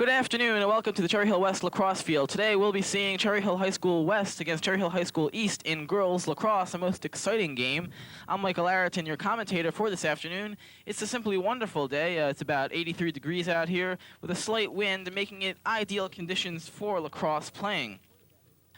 Good afternoon and welcome to the Cherry Hill West lacrosse field. Today we'll be seeing Cherry Hill High School West against Cherry Hill High School East in girls lacrosse, a most exciting game. I'm Michael Arrington, your commentator for this afternoon. It's a simply wonderful day. It's about 83 degrees out here with a slight wind, making it ideal conditions for lacrosse playing.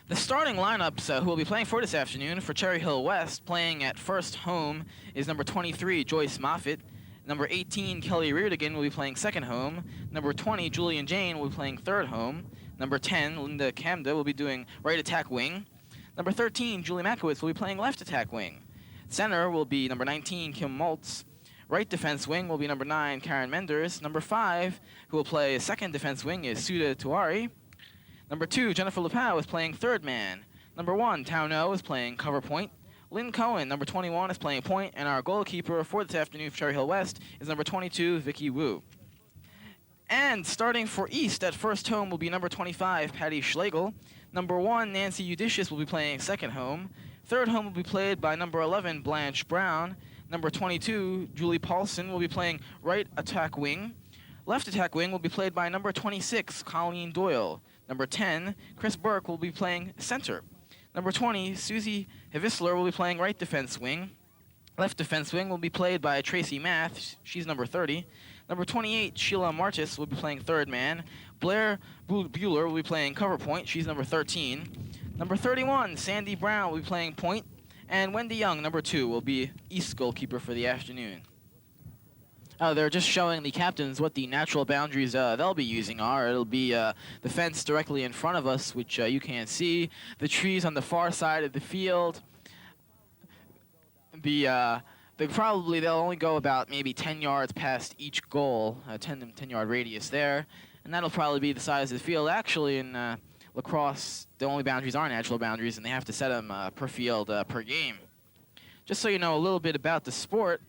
The starting lineups who will be playing for this afternoon for Cherry Hill West, playing at first home, is number 23, Joyce Moffitt. Number 18, Kelly Reardigan, will be playing second home. Number 20, Julian Jane, will be playing third home. Number 10, Linda Camda, will be doing right attack wing. Number 13, Julie Makowitz, will be playing left attack wing. Center will be number 19, Kim Maltz. Right defense wing will be number 9, Karen Menders. Number 5, who will play second defense wing, is Suda Tuari. Number 2, Jennifer Lepau, is playing third man. Number 1, Tauno, is playing cover point. Lynn Cohen, number 21, is playing point, and our goalkeeper for this afternoon for Cherry Hill West is number 22, Vicky Wu. And starting for East at first home will be number 25, Patty Schlegel. Number 1, Nancy Eudicious, will be playing second home. Third home will be played by number 11, Blanche Brown. Number 22, Julie Paulson, will be playing right attack wing. Left attack wing will be played by number 26, Colleen Doyle. Number 10, Chris Burke, will be playing center. Number 20, Susie Hevissler, will be playing right defense wing. Left defense wing will be played by Tracy Math. She's number 30. Number 28, Sheila Martis, will be playing third man. Blair Bueller will be playing cover point. She's number 13. Number 31, Sandy Brown, will be playing point. And Wendy Young, number 2, will be East goalkeeper for the afternoon. They're just showing the captains what the natural boundaries they'll be using are. It'll be the fence directly in front of us, which you can't see. The trees on the far side of the field. They'll only go about maybe 10 yards past each goal, 10-yard radius there, and that'll probably be the size of the field. Actually, in lacrosse, the only boundaries are natural boundaries, and they have to set them per field per game. Just so you know a little bit about the sport.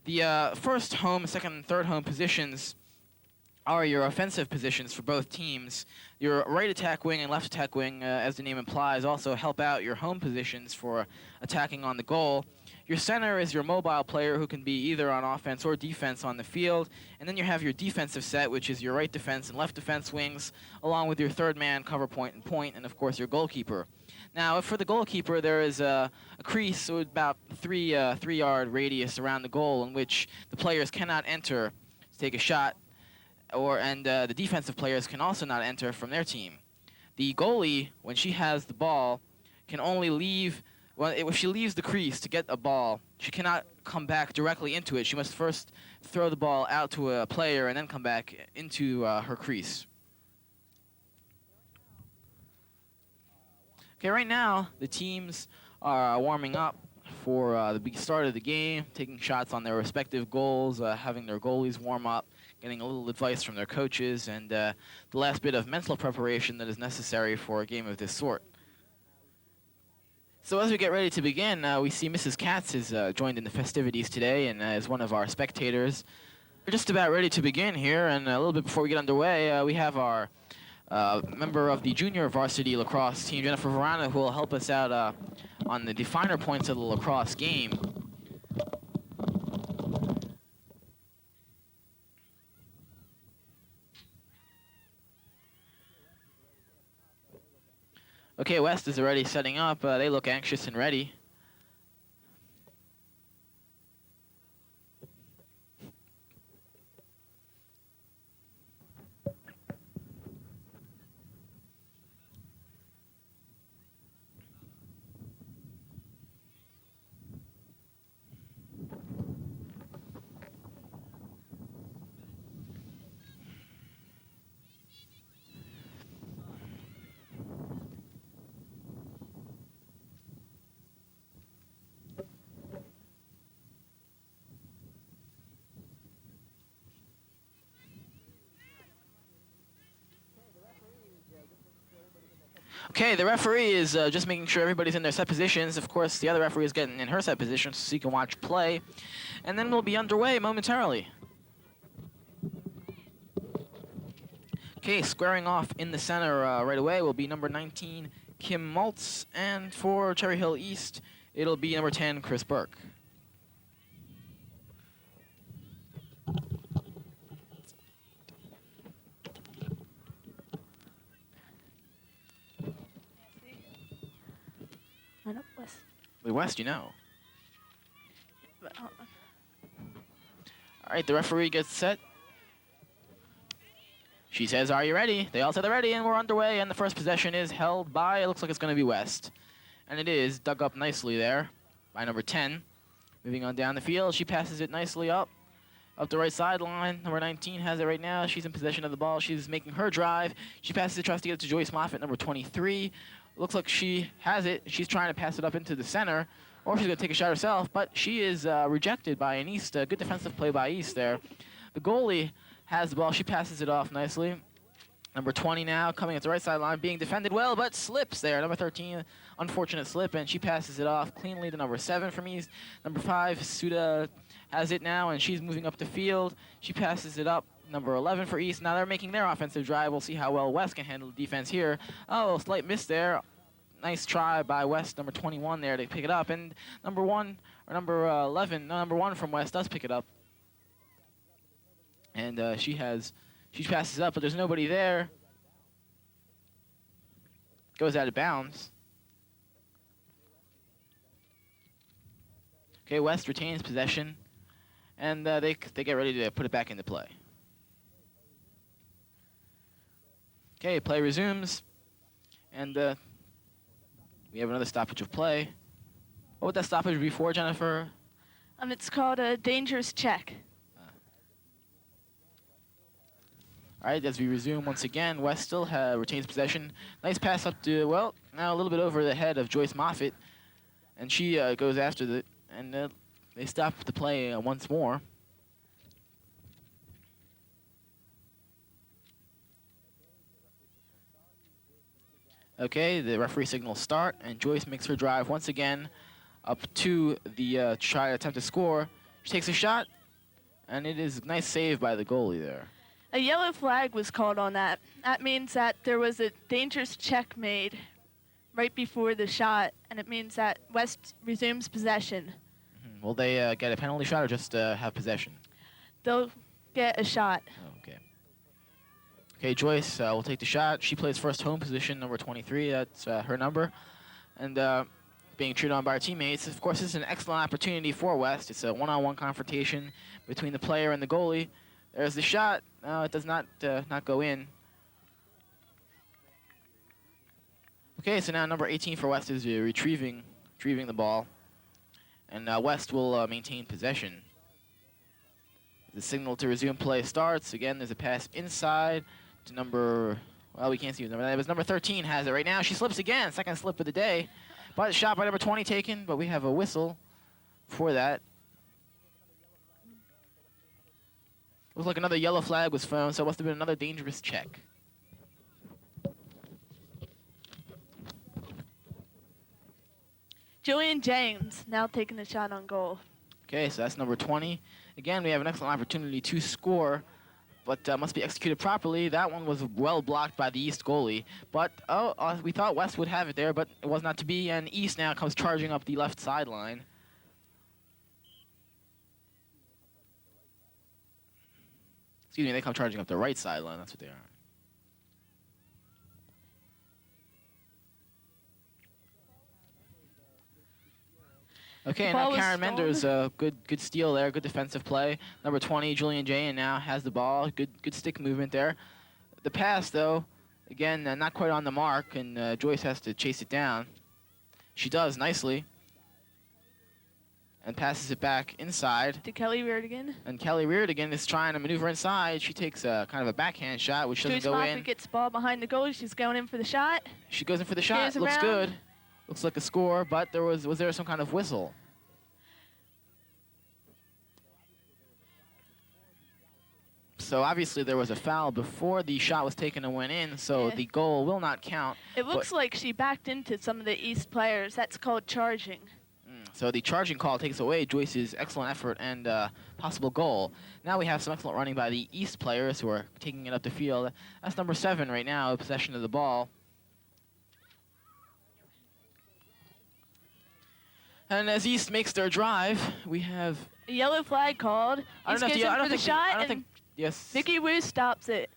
The first home, second, and third home positions are your offensive positions for both teams. Your right attack wing and left attack wing, as the name implies, also help out your home positions for attacking on the goal. Your center is your mobile player who can be either on offense or defense on the field. And then you have your defensive set, which is your right defense and left defense wings, along with your third man, cover point, and of course your goalkeeper. Now, for the goalkeeper, there is a crease with about 3-yard radius around the goal in which the players cannot enter to take a shot, and the defensive players can also not enter from their team. The goalie, when she has the ball, can only leave. If she leaves the crease to get a ball, she cannot come back directly into it. She must first throw the ball out to a player and then come back into her crease. Okay, right now, the teams are warming up for the start of the game, taking shots on their respective goals, having their goalies warm up, getting a little advice from their coaches, and the last bit of mental preparation that is necessary for a game of this sort. So as we get ready to begin, we see Mrs. Katz has joined in the festivities today and is one of our spectators. We're just about ready to begin here, and a little bit before we get underway, we have our member of the junior varsity lacrosse team, Jennifer Verana, who will help us out on the finer points of the lacrosse game. Okay, West is already setting up. They look anxious and ready. Okay, the referee is just making sure everybody's in their set positions. Of course, the other referee is getting in her set position so you can watch play. And then we'll be underway momentarily. Okay, squaring off in the center right away will be number 19, Kim Maltz. And for Cherry Hill East, it'll be number 10, Chris Burke. Line up West. Wait, West, you know. But, hold on. All right, the referee gets set. She says, "Are you ready?" They all say they're ready, and we're underway. And the first possession is held by, it looks like it's going to be West. And it is dug up nicely there by number 10. Moving on down the field, she passes it nicely up the right sideline. Number 19 has it right now. She's in possession of the ball. She's making her drive. She passes it, tries to get it to Joyce Moffitt, number 23. Looks like she has it. She's trying to pass it up into the center, or she's going to take a shot herself, but she is rejected by an East. Good defensive play by East there. The goalie has the ball. She passes it off nicely. Number 20 now coming at the right sideline, being defended well, but slips there. Number 13, unfortunate slip, and she passes it off cleanly to number 7 from East. Number 5, Suda has it now, and she's moving up the field. She passes it up. Number 11 for East. Now they're making their offensive drive. We'll see how well West can handle the defense here. Oh, slight miss there. Nice try by West, number 21 there to pick it up. And number 1, or number 11, no, number 1 from West does pick it up. And she passes it up, but there's nobody there. Goes out of bounds. Okay, West retains possession, and they get ready to put it back into play. Okay, play resumes, and we have another stoppage of play. What would that stoppage be for, Jennifer? It's called a dangerous check. All right, as we resume once again, West still retains possession. Nice pass up to, well, now a little bit over the head of Joyce Moffitt. And she goes after it, and they stop the play once more. Okay, the referee signals start, and Joyce makes her drive once again up to the try to attempt to score. She takes a shot, and it is a nice save by the goalie there. A yellow flag was called on that. That means that there was a dangerous check made right before the shot, and it means that West resumes possession. Mm-hmm. Will they get a penalty shot or just have possession? They'll get a shot. Oh, okay. Okay, Joyce will take the shot. She plays first home position, number 23. That's her number. And being cheered on by her teammates. Of course, this is an excellent opportunity for West. It's a one-on-one confrontation between the player and the goalie. There's the shot. It does not go in. Okay, so now number 18 for West is retrieving the ball. And West will maintain possession. The signal to resume play starts. Again, there's a pass inside to number, well, we can't see whose number that is. Number 13 has it right now. She slips again, second slip of the day. But a shot by number 20 taken, but we have a whistle for that. Looks like another yellow flag was thrown, so it must have been another dangerous check. Julian James now taking the shot on goal. Okay, so that's number 20. Again, we have an excellent opportunity to score, but must be executed properly. That one was well blocked by the East goalie. But, we thought West would have it there, but it was not to be, and East now comes charging up the left sideline. Excuse me, they come charging up the right sideline. That's what they are. Okay, and now Karen Mender's good steal there, good defensive play. Number 20, Julian Jane now has the ball. Good stick movement there. The pass, though, again, not quite on the mark, and Joyce has to chase it down. She does nicely. And passes it back inside. To Kelly Reardigan. And Kelly Reardigan is trying to maneuver inside. She takes a kind of a backhand shot, which doesn't go in. Joyce Moffitt gets the ball behind the goal. She's going in for the shot. She goes in for the shot. Looks good. Looks like a score, but was there some kind of whistle? So obviously there was a foul before the shot was taken and went in, so the goal will not count. It looks like she backed into some of the East players. That's called charging. So the charging call takes away Joyce's excellent effort and possible goal. Now we have some excellent running by the East players who are taking it up the field. That's number 7 right now, possession of the ball. And as East makes their drive, we have a yellow flag called. East goes in for the shot, and Vicky Wu stops it.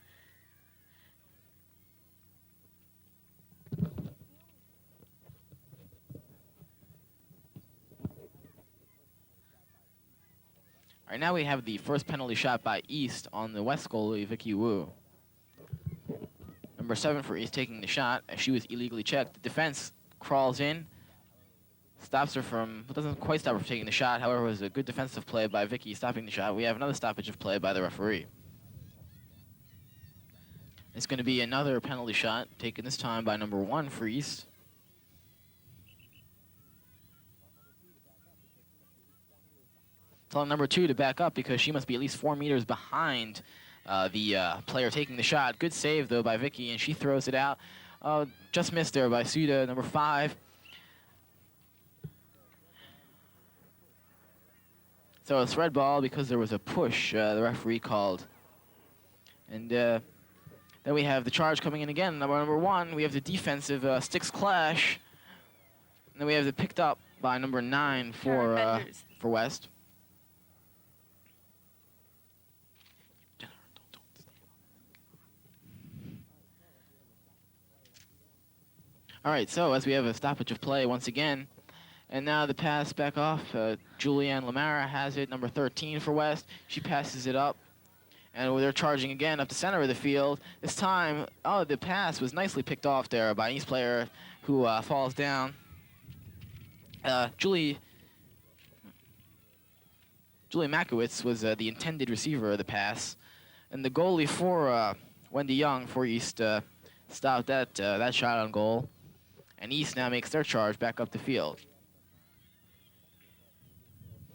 Right now we have the first penalty shot by East on the West goalie, Vicky Wu. Number 7 for East taking the shot as she was illegally checked. The defense crawls in, stops her from, doesn't quite stop her from taking the shot. However, it was a good defensive play by Vicky stopping the shot. We have another stoppage of play by the referee. It's going to be another penalty shot taken this time by number 1 for East. Telling number 2 to back up because she must be at least 4 meters behind the player taking the shot. Good save, though, by Vicky, and she throws it out. Just missed there by Suda, number 5. So it's red ball because there was a push the referee called. And then we have the charge coming in again. Number 1, we have the defensive sticks clash. And then we have the picked up by number 9 for West. All right, so as we have a stoppage of play once again, and now the pass back off. Julianne Lamara has it, number 13 for West. She passes it up, and they're charging again up the center of the field. This time, the pass was nicely picked off there by an East player who falls down. Julie Makowitz was the intended receiver of the pass, and the goalie for Wendy Young for East stopped that shot on goal. And East now makes their charge back up the field.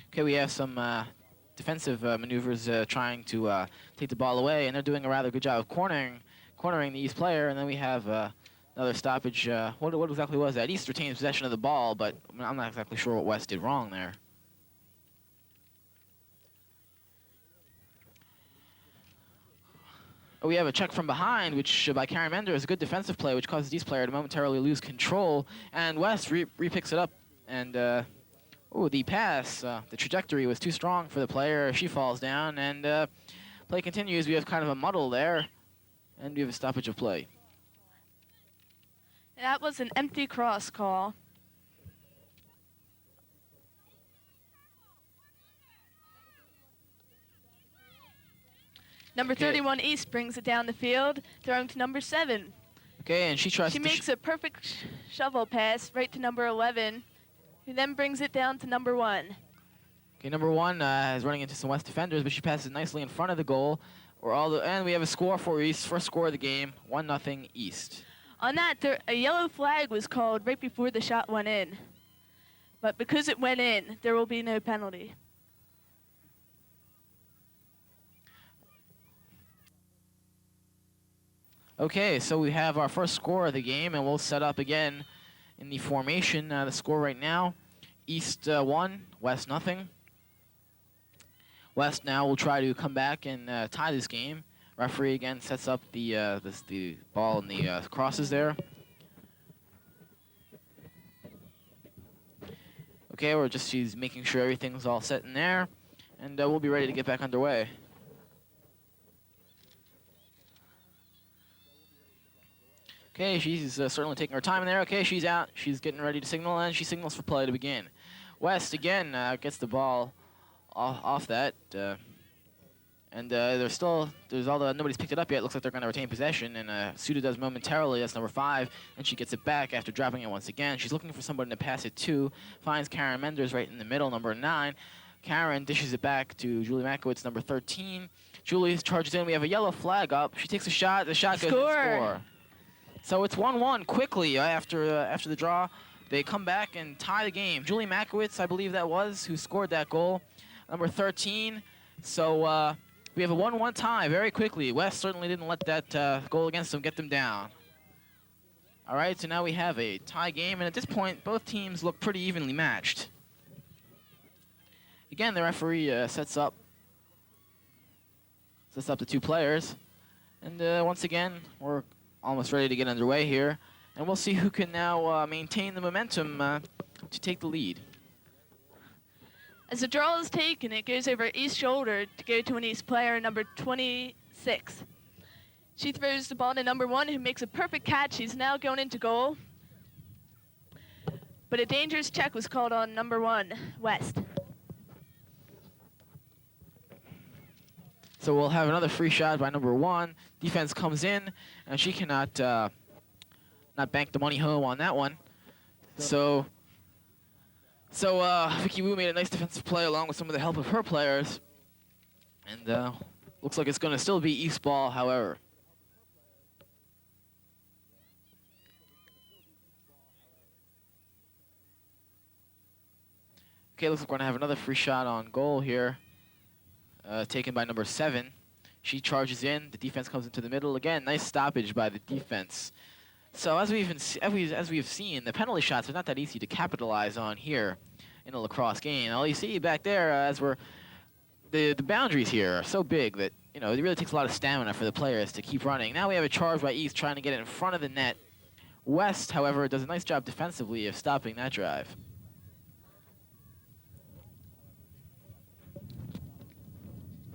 Okay, we have some defensive maneuvers trying to take the ball away, and they're doing a rather good job of cornering the East player. And then we have another stoppage. What exactly was that? East retains possession of the ball, but I'm not exactly sure what West did wrong there. We have a check from behind, which by Karen Mender is a good defensive play, which causes East player to momentarily lose control. And West re-picks it up. And, the pass, the trajectory was too strong for the player. She falls down, and play continues. We have kind of a muddle there, and we have a stoppage of play. That was an empty cross call. Number 31 East brings it down the field, throwing to number 7. Okay, and she tries She to... makes a perfect shovel pass right to number 11, who then brings it down to number 1. Okay, number 1 is running into some West defenders, but she passes nicely in front of the goal. And we have a score for East, first score of the game, 1-0 East. On that, a yellow flag was called right before the shot went in. But because it went in, there will be no penalty. Okay, so we have our first score of the game, and we'll set up again in the formation. The score right now, East 1, West 0. West now will try to come back and tie this game. Referee again sets up the ball and the crosses there. Okay, she's making sure everything's all set in there, and we'll be ready to get back underway. Okay, she's certainly taking her time in there. Okay, she's out. She's getting ready to signal, and she signals for play to begin. West, again, gets the ball off that. Nobody's picked it up yet. Looks like they're going to retain possession, and Suda does momentarily. That's number 5, and she gets it back after dropping it once again. She's looking for somebody to pass it to. Finds Karen Menders right in the middle, number 9. Karen dishes it back to Julie Makowitz, number 13. Julie charges in. We have a yellow flag up. She takes a shot. The shot goes in. Score. So it's 1-1 quickly after the draw. They come back and tie the game. Julie Makowitz, I believe that was, who scored that goal, number 13. So we have a 1-1 tie very quickly. West certainly didn't let that goal against them get them down. All right, so now we have a tie game, and at this point, both teams look pretty evenly matched. Again, the referee sets up the 2 players, and once again, we're almost ready to get underway here, and we'll see who can now maintain the momentum to take the lead. As the draw is taken, it goes over East's shoulder to go to an East player, number 26. She throws the ball to number 1, who makes a perfect catch. He's now going into goal. But a dangerous check was called on number 1, West. So we'll have another free shot by number 1. Defense comes in, and she cannot not bank the money home on that one. So Vicky Wu made a nice defensive play along with some of the help of her players. And looks like it's going to still be East ball, however. Okay, looks like we're going to have another free shot on goal here, taken by number 7. She charges in. The defense comes into the middle. Again, nice stoppage by the defense. So as we've seen, the penalty shots are not that easy to capitalize on here in a lacrosse game. All you see back there, as we're the boundaries here are so big that it really takes a lot of stamina for the players to keep running. Now we have a charge by East trying to get it in front of the net. West, however, does a nice job defensively of stopping that drive.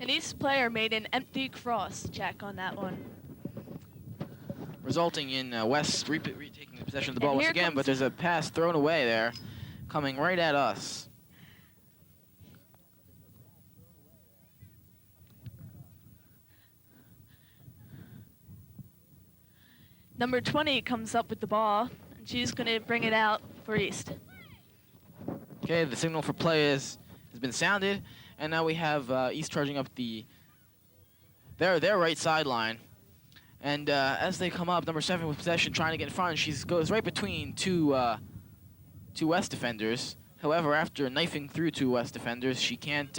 An East player made an empty cross check on that one. Resulting in West retaking the possession of the ball And once here again, but there's a pass thrown away there, coming right at us. Number 20 comes up with the ball, and she's going to bring it out for East. Okay, the signal for play has been sounded, and now we have East charging up their right sideline. And as they come up, number 7 with possession, trying to get in front. She goes right between two West defenders. However, after knifing through 2 West defenders, she can't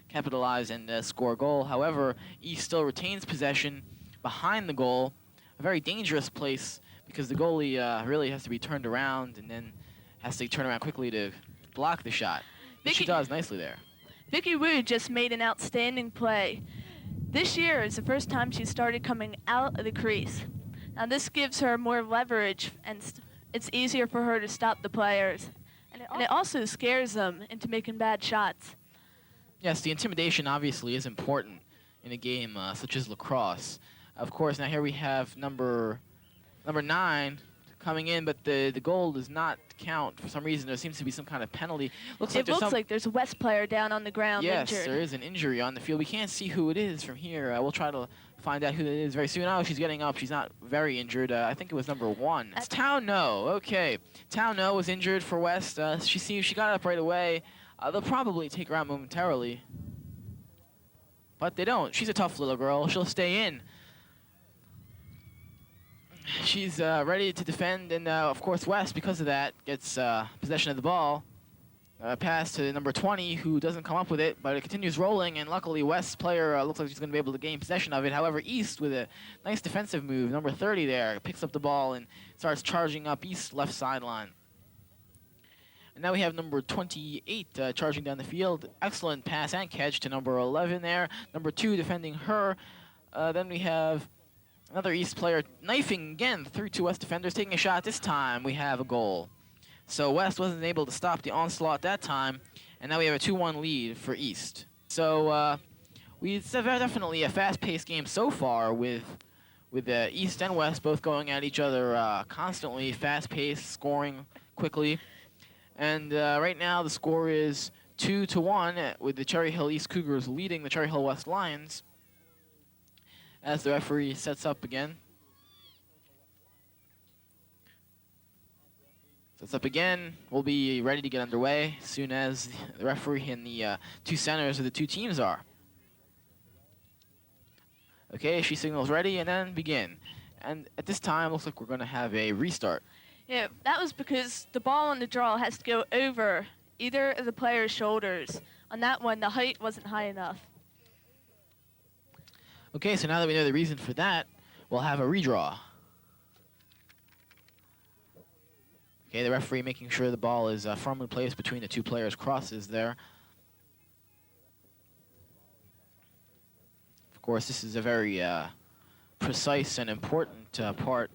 capitalize and score a goal. However, East still retains possession behind the goal, a very dangerous place because the goalie really has to be turned around and then has to turn around quickly to block the shot. Which she does nicely there. Vicky Wu just made an outstanding play. This year is the first time she started coming out of the crease. Now this gives her more leverage, and it's easier for her to stop the players. And it also scares them into making bad shots. Yes, the intimidation obviously is important in a game such as lacrosse. Of course, now here we have number 9 coming in, but the goal does not count. For some reason, there seems to be some kind of penalty. It looks like there's a West player down on the ground injured. Yes, there is an injury on the field. We can't see who it is from here. We'll try to find out who it is very soon. Oh, she's getting up. She's not very injured. I think it was number 1. It's Tao No. Okay. Tao No was injured for West. She got up right away. They'll probably take her out momentarily. But they don't. She's a tough little girl. She'll stay in. She's ready to defend, and of course West, because of that, gets possession of the ball. Pass to number 20, who doesn't come up with it, but it continues rolling, and luckily West's player looks like she's going to be able to gain possession of it. However, East, with a nice defensive move, number 30 there, picks up the ball and starts charging up East's left sideline. And now we have number 28 charging down the field. Excellent pass and catch to number 11 there. Number 2 defending her. Then we have another East player knifing again through 2 West defenders, taking a shot. This time we have a goal. So West wasn't able to stop the onslaught that time, and now we have a 2-1 lead for East. So it's definitely a fast-paced game so far with East and West both going at each other constantly, fast-paced, scoring quickly. And right now the score is 2-1 with the Cherry Hill East Cougars leading the Cherry Hill West Lions. As the referee sets up again. Sets up again. We'll be ready to get underway as soon as the referee and the 2 centers of the 2 teams are. Okay, she signals ready and then begin. And at this time, looks like we're going to have a restart. Yeah, that was because the ball on the draw has to go over either of the player's shoulders. On that one, the height wasn't high enough. Okay, so now that we know the reason for that, we'll have a redraw. Okay, the referee making sure the ball is firmly placed between the 2 players' crosses there. Of course, this is a very precise and important part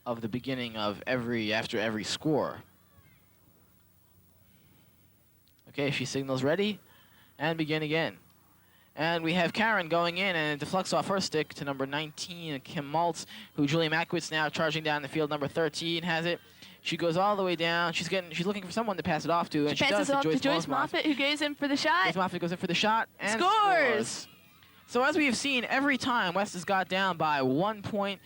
of the beginning of after every score. Okay, she signals ready, and begin again. And we have Karen going in, and it deflects off her stick to number 19, Kim Maltz, who Julia Mackwitz now charging down the field. Number 13 has it. She goes all the way down. She's looking for someone to pass it off to, and she does passes it off to Joyce Moffett, who goes in for the shot. Joyce Moffett goes in for the shot and scores. So as we have seen, every time West has got down by 1 point,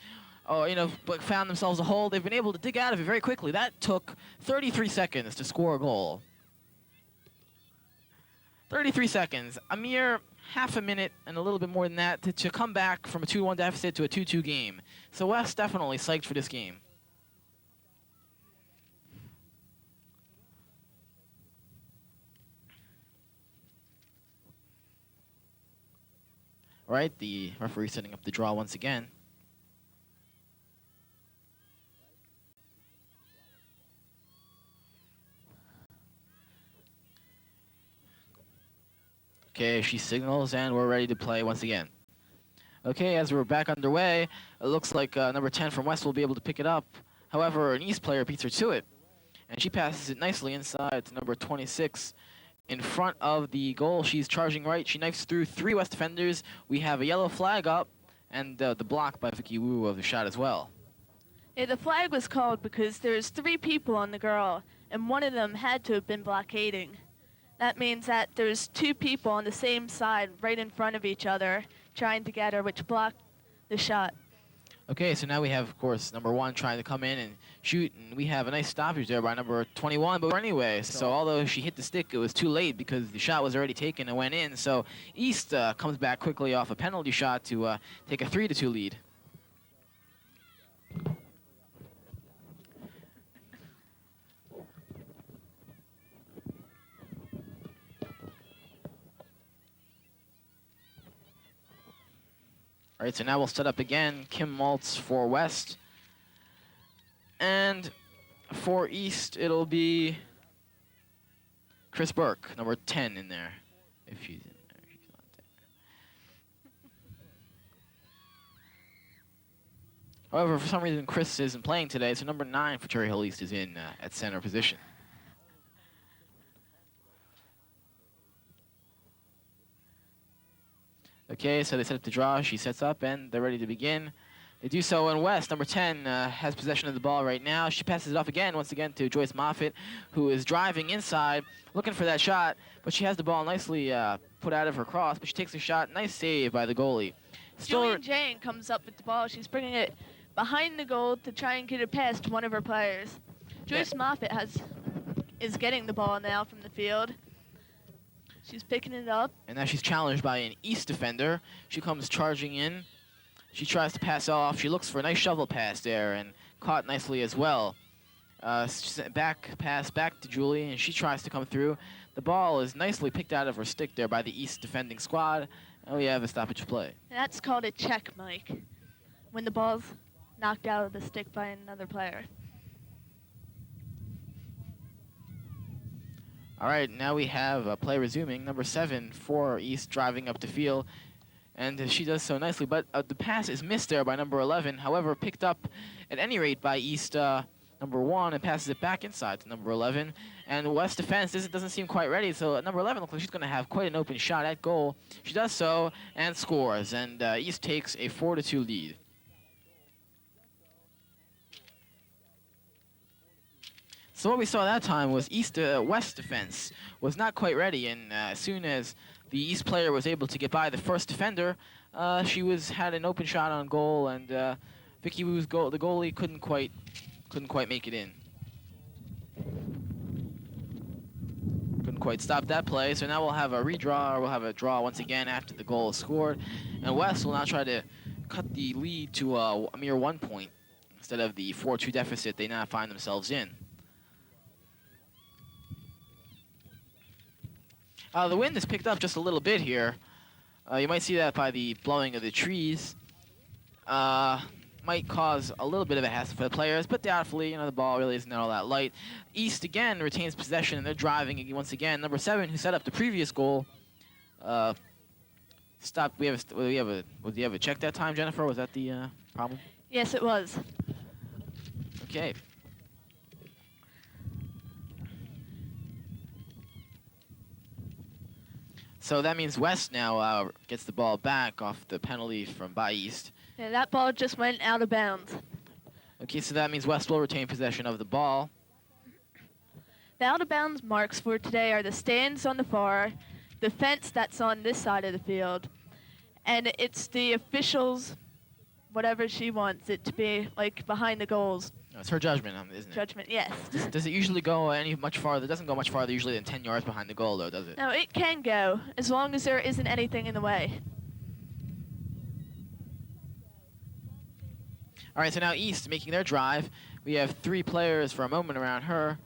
or but found themselves a hole, they've been able to dig out of it very quickly. That took 33 seconds to score a goal. 33 seconds, a mere half a minute and a little bit more than that to come back from a 2-1 deficit to a 2-2 game. So West definitely psyched for this game. All right, the referee setting up the draw once again. Okay, she signals, and we're ready to play once again. Okay, as we're back underway, it looks like number 10 from West will be able to pick it up. However, an East player beats her to it, and she passes it nicely inside to number 26 in front of the goal. She's charging right. She knifes through 3 West defenders. We have a yellow flag up, and the block by Vicky Wu of the shot as well. Yeah, the flag was called because there's 3 people on the girl, and one of them had to have been blockading. That means that there's 2 people on the same side right in front of each other trying to get her, which blocked the shot. Okay, so now we have, of course, number 1 trying to come in and shoot, and we have a nice stoppage there by number 21, but anyway, so although she hit the stick, it was too late because the shot was already taken and went in, so East comes back quickly off a penalty shot to take a 3-2 lead. All right, so now we'll set up again. Kim Maltz for West. And for East, it'll be Chris Burke, number 10 in there. If she's in there, she's not there. However, for some reason, Chris isn't playing today, so number 9 for Cherry Hill East is in at center position. Okay, so they set up the draw. She sets up, and they're ready to begin. They do so in West. Number 10 has possession of the ball right now. She passes it off again, once again, to Joyce Moffitt, who is driving inside, looking for that shot, but she has the ball nicely put out of her cross, but she takes a shot. Nice save by the goalie. Julian Jane comes up with the ball. She's bringing it behind the goal to try and get it past one of her players. Joyce Moffitt is getting the ball now from the field. She's picking it up. And now she's challenged by an East defender. She comes charging in. She tries to pass off. She looks for a nice shovel pass there and caught nicely as well. Back pass back to Julie, and she tries to come through. The ball is nicely picked out of her stick there by the East defending squad. And we have a stoppage play. That's called a check, Mike, when the ball's knocked out of the stick by another player. All right, now we have play resuming. Number 7 for East driving up the field, and she does so nicely. But the pass is missed there by number 11. However, picked up at any rate by East number 1 and passes it back inside to number 11. And West defense doesn't seem quite ready, so number 11 looks like she's going to have quite an open shot at goal. She does so and scores, and East takes a 4-2 lead. So what we saw that time was West defense was not quite ready, and as soon as the East player was able to get by the first defender, she had an open shot on goal, and Vicky Wu's goal, the goalie, couldn't quite make it in. Couldn't quite stop that play. So now we'll have a redraw, or we'll have a draw once again after the goal is scored, and West will now try to cut the lead to a mere 1 point instead of the 4-2 deficit they now find themselves in. The wind has picked up just a little bit here. You might see that by the blowing of the trees. Might cause a little bit of a hassle for the players, but doubtfully, the ball really isn't all that light. East again retains possession, and they're driving once again. Number 7, who set up the previous goal, stopped. Do we have a check that time, Jennifer? Was that the problem? Yes, it was. Okay. So that means West now gets the ball back off the penalty by East. Yeah, that ball just went out of bounds. Okay, so that means West will retain possession of the ball. The out-of-bounds marks for today are the stands on the far, the fence that's on this side of the field, and it's the officials, whatever she wants it to be, like behind the goals. No, it's her judgment, isn't it? Judgment, yes. Does it usually go any much farther? It doesn't go much farther usually than 10 yards behind the goal, though, does it? No, it can go, as long as there isn't anything in the way. All right, so now East making their drive. We have 3 players for a moment around her.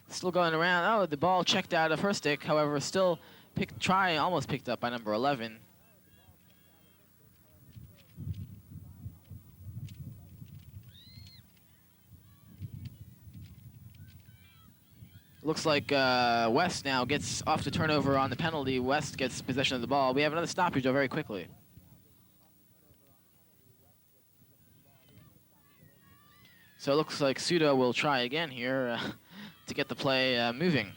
Still going around. Oh, the ball checked out of her stick. However, still almost picked up by number 11. Looks like West now gets off the turnover on the penalty. West gets possession of the ball. We have another stoppage, though, very quickly. So it looks like Suda will try again here to get the play moving.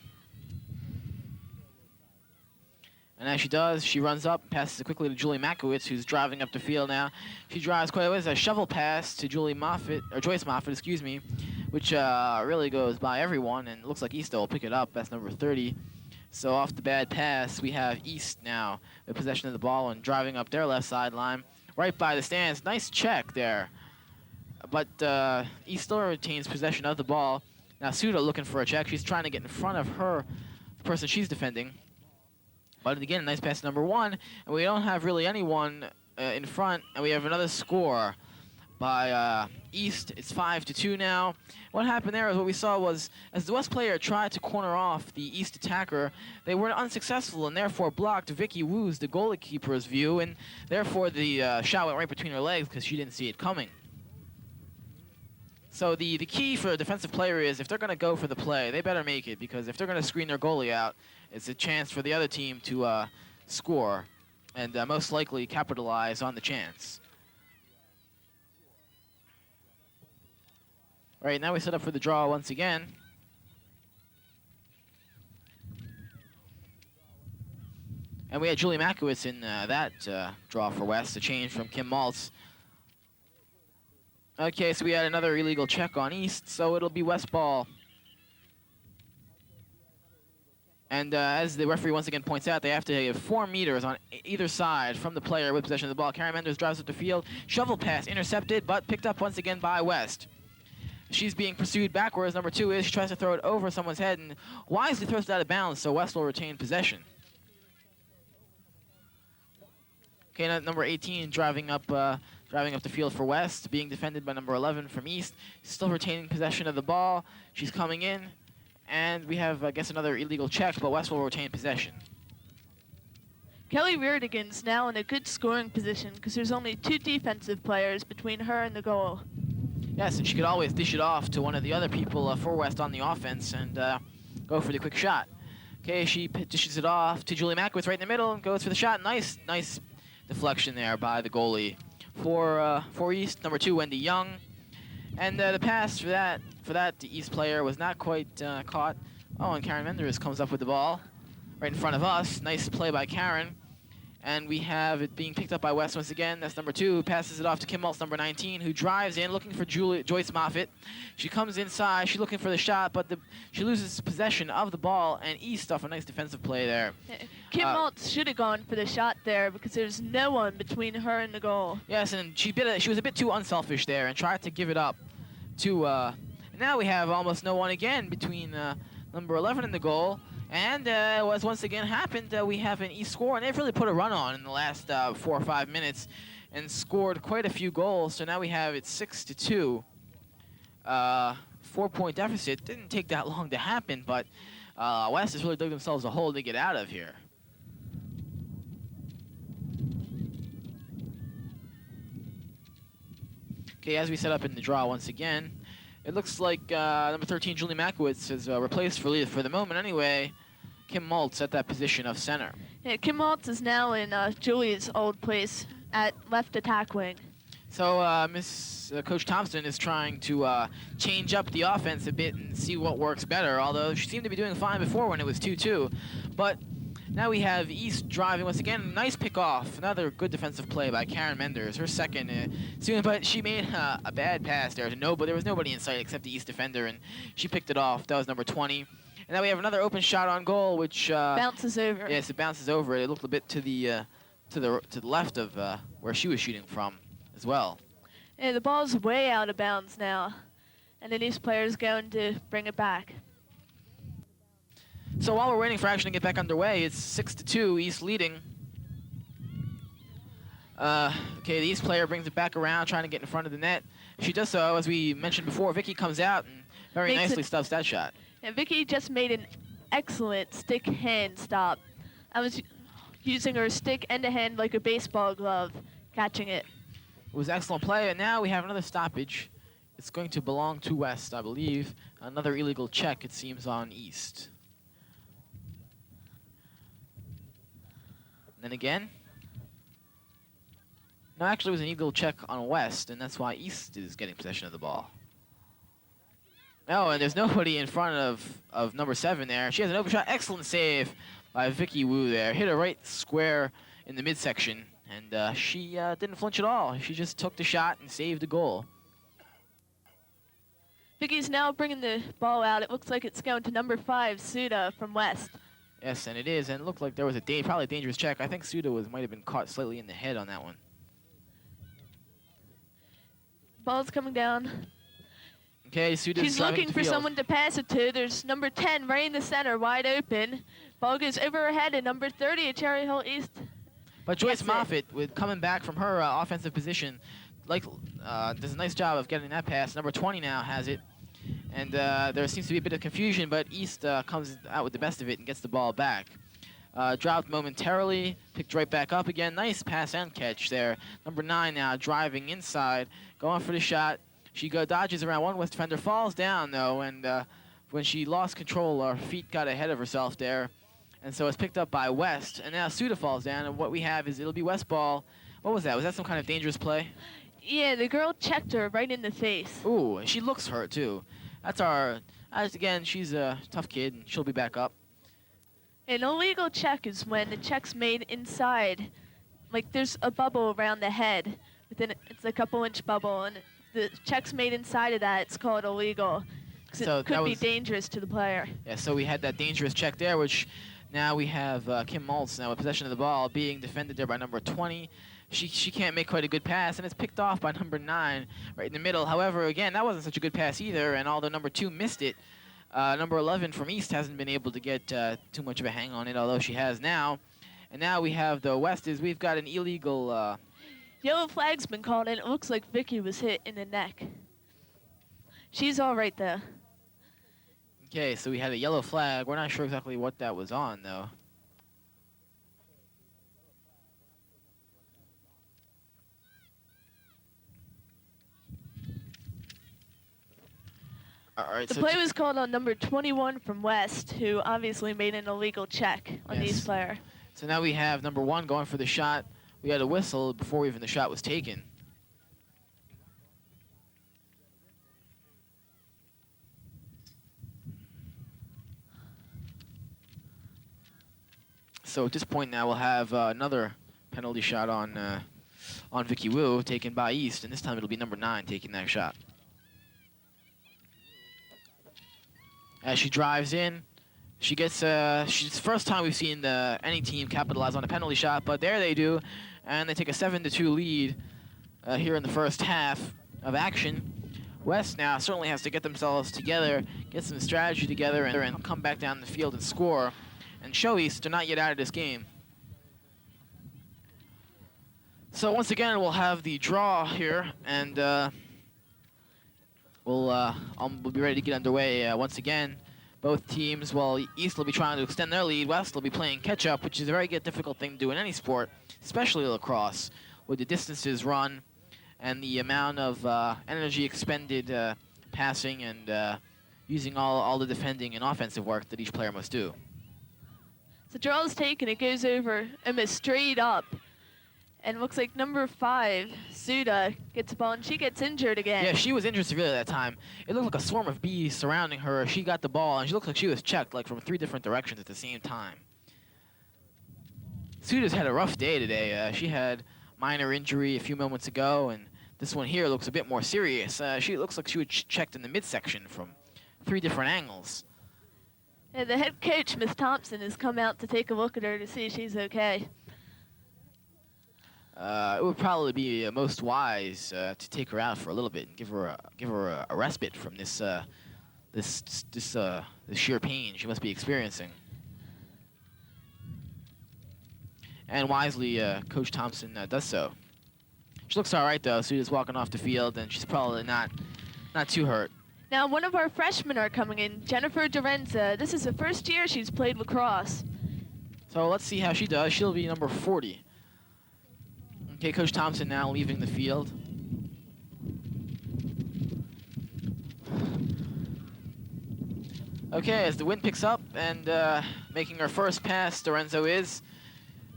And as she does, she runs up, passes it quickly to Julie Makowitz, who's driving up the field now. She drives quite a ways. A shovel pass to Joyce Moffett, excuse me, which really goes by everyone, and it looks like East will pick it up. That's number 30. So off the bad pass, we have East now with possession of the ball and driving up their left sideline, right by the stands. Nice check there. But East still retains possession of the ball. Now Suda looking for a check. She's trying to get in front of her, the person she's defending. But again, a nice pass to number 1. And we don't have really anyone in front. And we have another score by East. It's 5-2 now. What happened there is what we saw was, as the West player tried to corner off the East attacker, they were unsuccessful and therefore blocked Vicky Wu's, the goalkeeper's view. And therefore the shot went right between her legs because she didn't see it coming. So the key for a defensive player is if they're going to go for the play, they better make it, because if they're going to screen their goalie out, it's a chance for the other team to score and most likely capitalize on the chance. All right, now we set up for the draw once again. And we had Julie Makowitz in that draw for West, a change from Kim Maltz. Okay, so we had another illegal check on East, so it'll be West ball. And as the referee once again points out, they have to have 4 meters on either side from the player with possession of the ball. Karen Menders drives up the field. Shovel pass intercepted, but picked up once again by West. She's being pursued backwards. Number 2 is she tries to throw it over someone's head and wisely throws it out of bounds, so West will retain possession. Okay, now number 18 driving up the field for West, being defended by number 11 from East. Still retaining possession of the ball. She's coming in. And we have, I guess, another illegal check, but West will retain possession. Kelly Reardigan's now in a good scoring position because there's only 2 defensive players between her and the goal. Yes, and she could always dish it off to one of the other people for West on the offense and go for the quick shot. Okay, she dishes it off to Julie Makowitz right in the middle and goes for the shot. Nice deflection there by the goalie for East. Number 2, Wendy Young. And the pass for that the East player was not quite caught. Oh, and Karen Menders comes up with the ball right in front of us. Nice play by Karen. And we have it being picked up by West once again. That's number 2, who passes it off to Kim Maltz, number 19, who drives in looking for Joyce Moffett. She comes inside. She's looking for the shot, but she loses possession of the ball, and East off a nice defensive play there. Kim Maltz should have gone for the shot there because there's no one between her and the goal. Yes, and she was a bit too unselfish there and tried to give it up to... now we have almost no one again between number 11 and the goal. And as once again happened, we have an East score, and they've really put a run on in the last 4 or 5 minutes and scored quite a few goals. So now we have it 6-2. 4-point deficit. Didn't take that long to happen, but West has really dug themselves a hole to get out of here. Okay, as we set up in the draw once again, it looks like number 13, Julie Makowitz, is replaced for the moment anyway, Kim Maltz at that position of center. Yeah, Kim Maltz is now in Julie's old place at left attack wing. So Coach Thompson is trying to change up the offense a bit and see what works better, although she seemed to be doing fine before when it was 2-2. But now we have East driving once again. Nice pick off. Another good defensive play by Karen Menders. Her second soon, but she made a bad pass there. But there was nobody in sight except the East defender, and she picked it off. That was number 20. And now we have another open shot on goal, which... bounces over. Yes, it bounces over. It looked a bit to the to the left of where she was shooting from as well. And the ball's way out of bounds now. And the East player is going to bring it back. So while we're waiting for action to get back underway, it's 6-2, East leading. Okay, the East player brings it back around, trying to get in front of the net. She does so, as we mentioned before. Vicky comes out and very nicely stuffs that shot. And Vicky just made an excellent stick hand stop. I was using her stick and a hand like a baseball glove, catching it. It was excellent play, and now we have another stoppage. It's going to belong to West, I believe. Another illegal check, it seems, on East. And then again. No, actually, it was an illegal check on West, and that's why East is getting possession of the ball. Oh, and there's nobody in front of number 7 there. She has an open shot. Excellent save by Vicky Wu there. Hit her right square in the midsection, and she didn't flinch at all. She just took the shot and saved the goal. Vicky's now bringing the ball out. It looks like it's going to number 5, Suda from West. Yes, and it is, and it looked like there was probably a dangerous check. I think Suda might have been caught slightly in the head on that one. Ball's coming down. Okay, Suda's She's looking for field. someone to pass it to. There's number 10 right in the center, wide open. Ball goes over her head, and number 30 at Cherry Hill East. But Joyce Moffitt, with coming back from her offensive position, does a nice job of getting that pass. Number 20 now has it, and there seems to be a bit of confusion, but East comes out with the best of it and gets the ball back. Dropped momentarily, picked right back up again. Nice pass and catch there. Number 9 now driving inside, going for the shot. She dodges around one West defender, falls down though, and when she lost control, her feet got ahead of herself there. And so it's picked up by West, and now Suda falls down, and what we have is it'll be West ball. What was that? Was that some kind of dangerous play? Yeah, the girl checked her right in the face. Ooh, she looks hurt too. Again, she's a tough kid, and she'll be back up. An illegal check is when the check's made inside. Like there's a bubble around the head. It's a couple-inch bubble, and the check's made inside of that. It's called illegal. So it could be dangerous to the player. Yeah, so we had that dangerous check there, which now we have Kim Maltz now with possession of the ball, being defended there by number 20. She can't make quite a good pass, and it's picked off by number 9 right in the middle. However, again, that wasn't such a good pass either, and although number 2 missed it, number 11 from East hasn't been able to get too much of a hang on it, although she has now. And now we have the West we've got an illegal... Yellow flag's been called, and it looks like Vicky was hit in the neck. She's all right, though. Okay, so we had a yellow flag. We're not sure exactly what that was on, though. All right, the play was called on number 21 from West, who obviously made an illegal check on the East player. So now we have number 1 going for the shot. We had a whistle before even the shot was taken. So at this point now we'll have another penalty shot on Vicky Wu taken by East, and this time it'll be number 9 taking that shot. As she drives in, she gets, she's the first time we've seen any team capitalize on a penalty shot, but there they do, and they take a 7-2 lead here in the first half of action. West now certainly has to get themselves together, get some strategy together, and come back down the field and score, and show East they're not yet out of this game. So once again, we'll have the draw here, and we'll be ready to get underway once again. Both teams, well, East will be trying to extend their lead. West will be playing catch-up, which is a very difficult thing to do in any sport, especially lacrosse, with the distances run and the amount of energy expended passing and using all the defending and offensive work that each player must do. So draw is taken. It goes over almost straight up. And looks like number 5, Suda, gets the ball, and she gets injured again. Yeah, she was injured severely that time. It looked like a swarm of bees surrounding her. She got the ball, and she looked like she was checked from 3 different directions at the same time. Suda's had a rough day today. She had minor injury a few moments ago, and this one here looks a bit more serious. She looks like she was checked in the midsection from 3 different angles. Yeah, the head coach, Miss Thompson, has come out to take a look at her to see if she's okay. it would probably be most wise to take her out for a little bit and give her a respite from this sheer pain she must be experiencing. And wisely, Coach Thompson does so. She looks all right though. So she's walking off the field, and she's probably not too hurt. Now, one of our freshmen are coming in, Jennifer Dorenza. This is the first year she's played lacrosse. So let's see how she does. She'll be number 40. Okay, Coach Thompson now leaving the field. Okay, as the wind picks up and making her first pass, Dorenzo is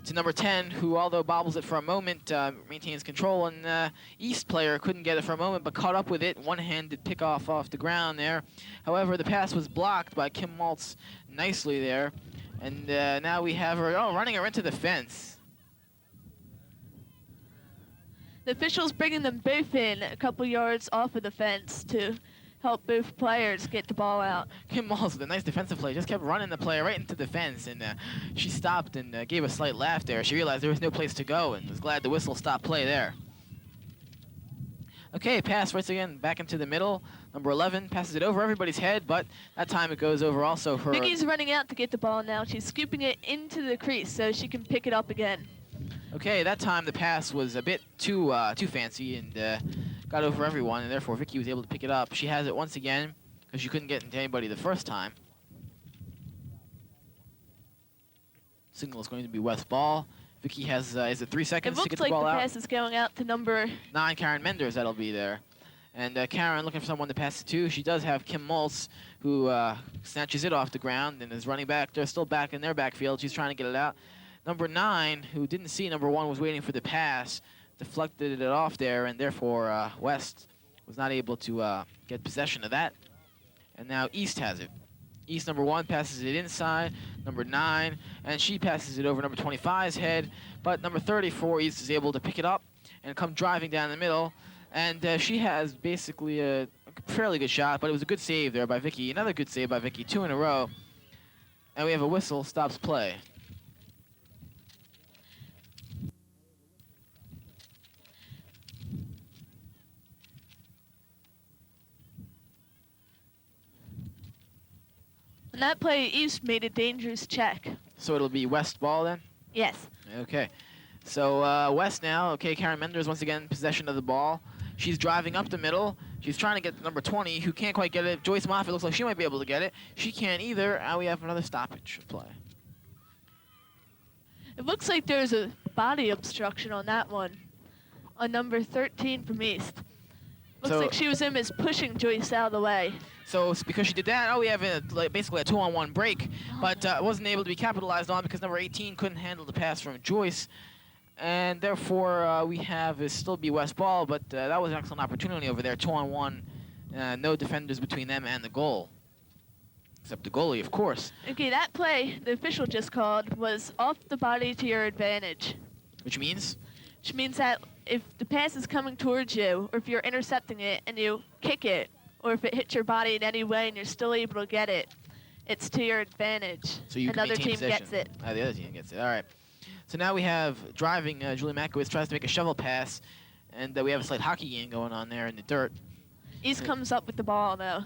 to number 10, who, although bobbles it for a moment, maintains control. And East player couldn't get it for a moment, but caught up with it. One-handed pick-off off the ground there. However, the pass was blocked by Kim Maltz nicely there. And now we have her, running her into the fence. The officials bringing them both in a couple yards off of the fence to help both players get the ball out. Kim Maltz, the nice defensive play, just kept running the player right into the fence, and she stopped and gave a slight laugh there. She realized there was no place to go and was glad the whistle stopped play there. Okay, pass once again back into the middle. Number 11 passes it over everybody's head, but that time it goes over also her. Vicky's running out to get the ball now. She's scooping it into the crease so she can pick it up again. Okay, that time the pass was a bit too fancy and got over everyone, and therefore Vicky was able to pick it up. She has it once again because she couldn't get into anybody the first time. Signal is going to be West ball. Vicky has is it 3 seconds to get the ball out? It looks like the pass is going out to number 9, Karen Menders. That'll be there. And Karen looking for someone to pass it to. She does have Kim Maltz, who snatches it off the ground and is running back. They're still back in their backfield. She's trying to get it out. Number 9, who didn't see number 1, was waiting for the pass, deflected it off there, and therefore West was not able to get possession of that. And now East has it. East, number 1, passes it inside. Number 9, and she passes it over number 25's head. But number 34, East, is able to pick it up and come driving down the middle. And she has basically a fairly good shot, but it was a good save there by Vicky. Another good save by Vicky, 2 in a row. And we have a whistle, stops play. On that play, East made a dangerous check. So it'll be West ball then? Yes. Okay. So West now. Okay, Karen Menders once again possession of the ball. She's driving up the middle. She's trying to get to number 20, who can't quite get it. Joyce Moffitt looks like she might be able to get it. She can't either. And we have another stoppage play. It looks like there's a body obstruction on that one. On number 13 from East. Looks like she was pushing Joyce out of the way. So because she did that, we have basically a 2-on-1 break, but wasn't able to be capitalized on because number 18 couldn't handle the pass from Joyce. And therefore, we have is still be West ball, but that was an excellent opportunity over there, 2-on-1. No defenders between them and the goal. Except the goalie, of course. Okay, that play the official just called was off the body to your advantage. Which means? Which means that if the pass is coming towards you, or if you're intercepting it and you kick it, or if it hits your body in any way and you're still able to get it, it's to your advantage. So you Another can team possession. gets it. The other team gets it. All right. So now we have driving. Julie Makowitz tries to make a shovel pass, and we have a slight hockey game going on there in the dirt. East comes up with the ball, though.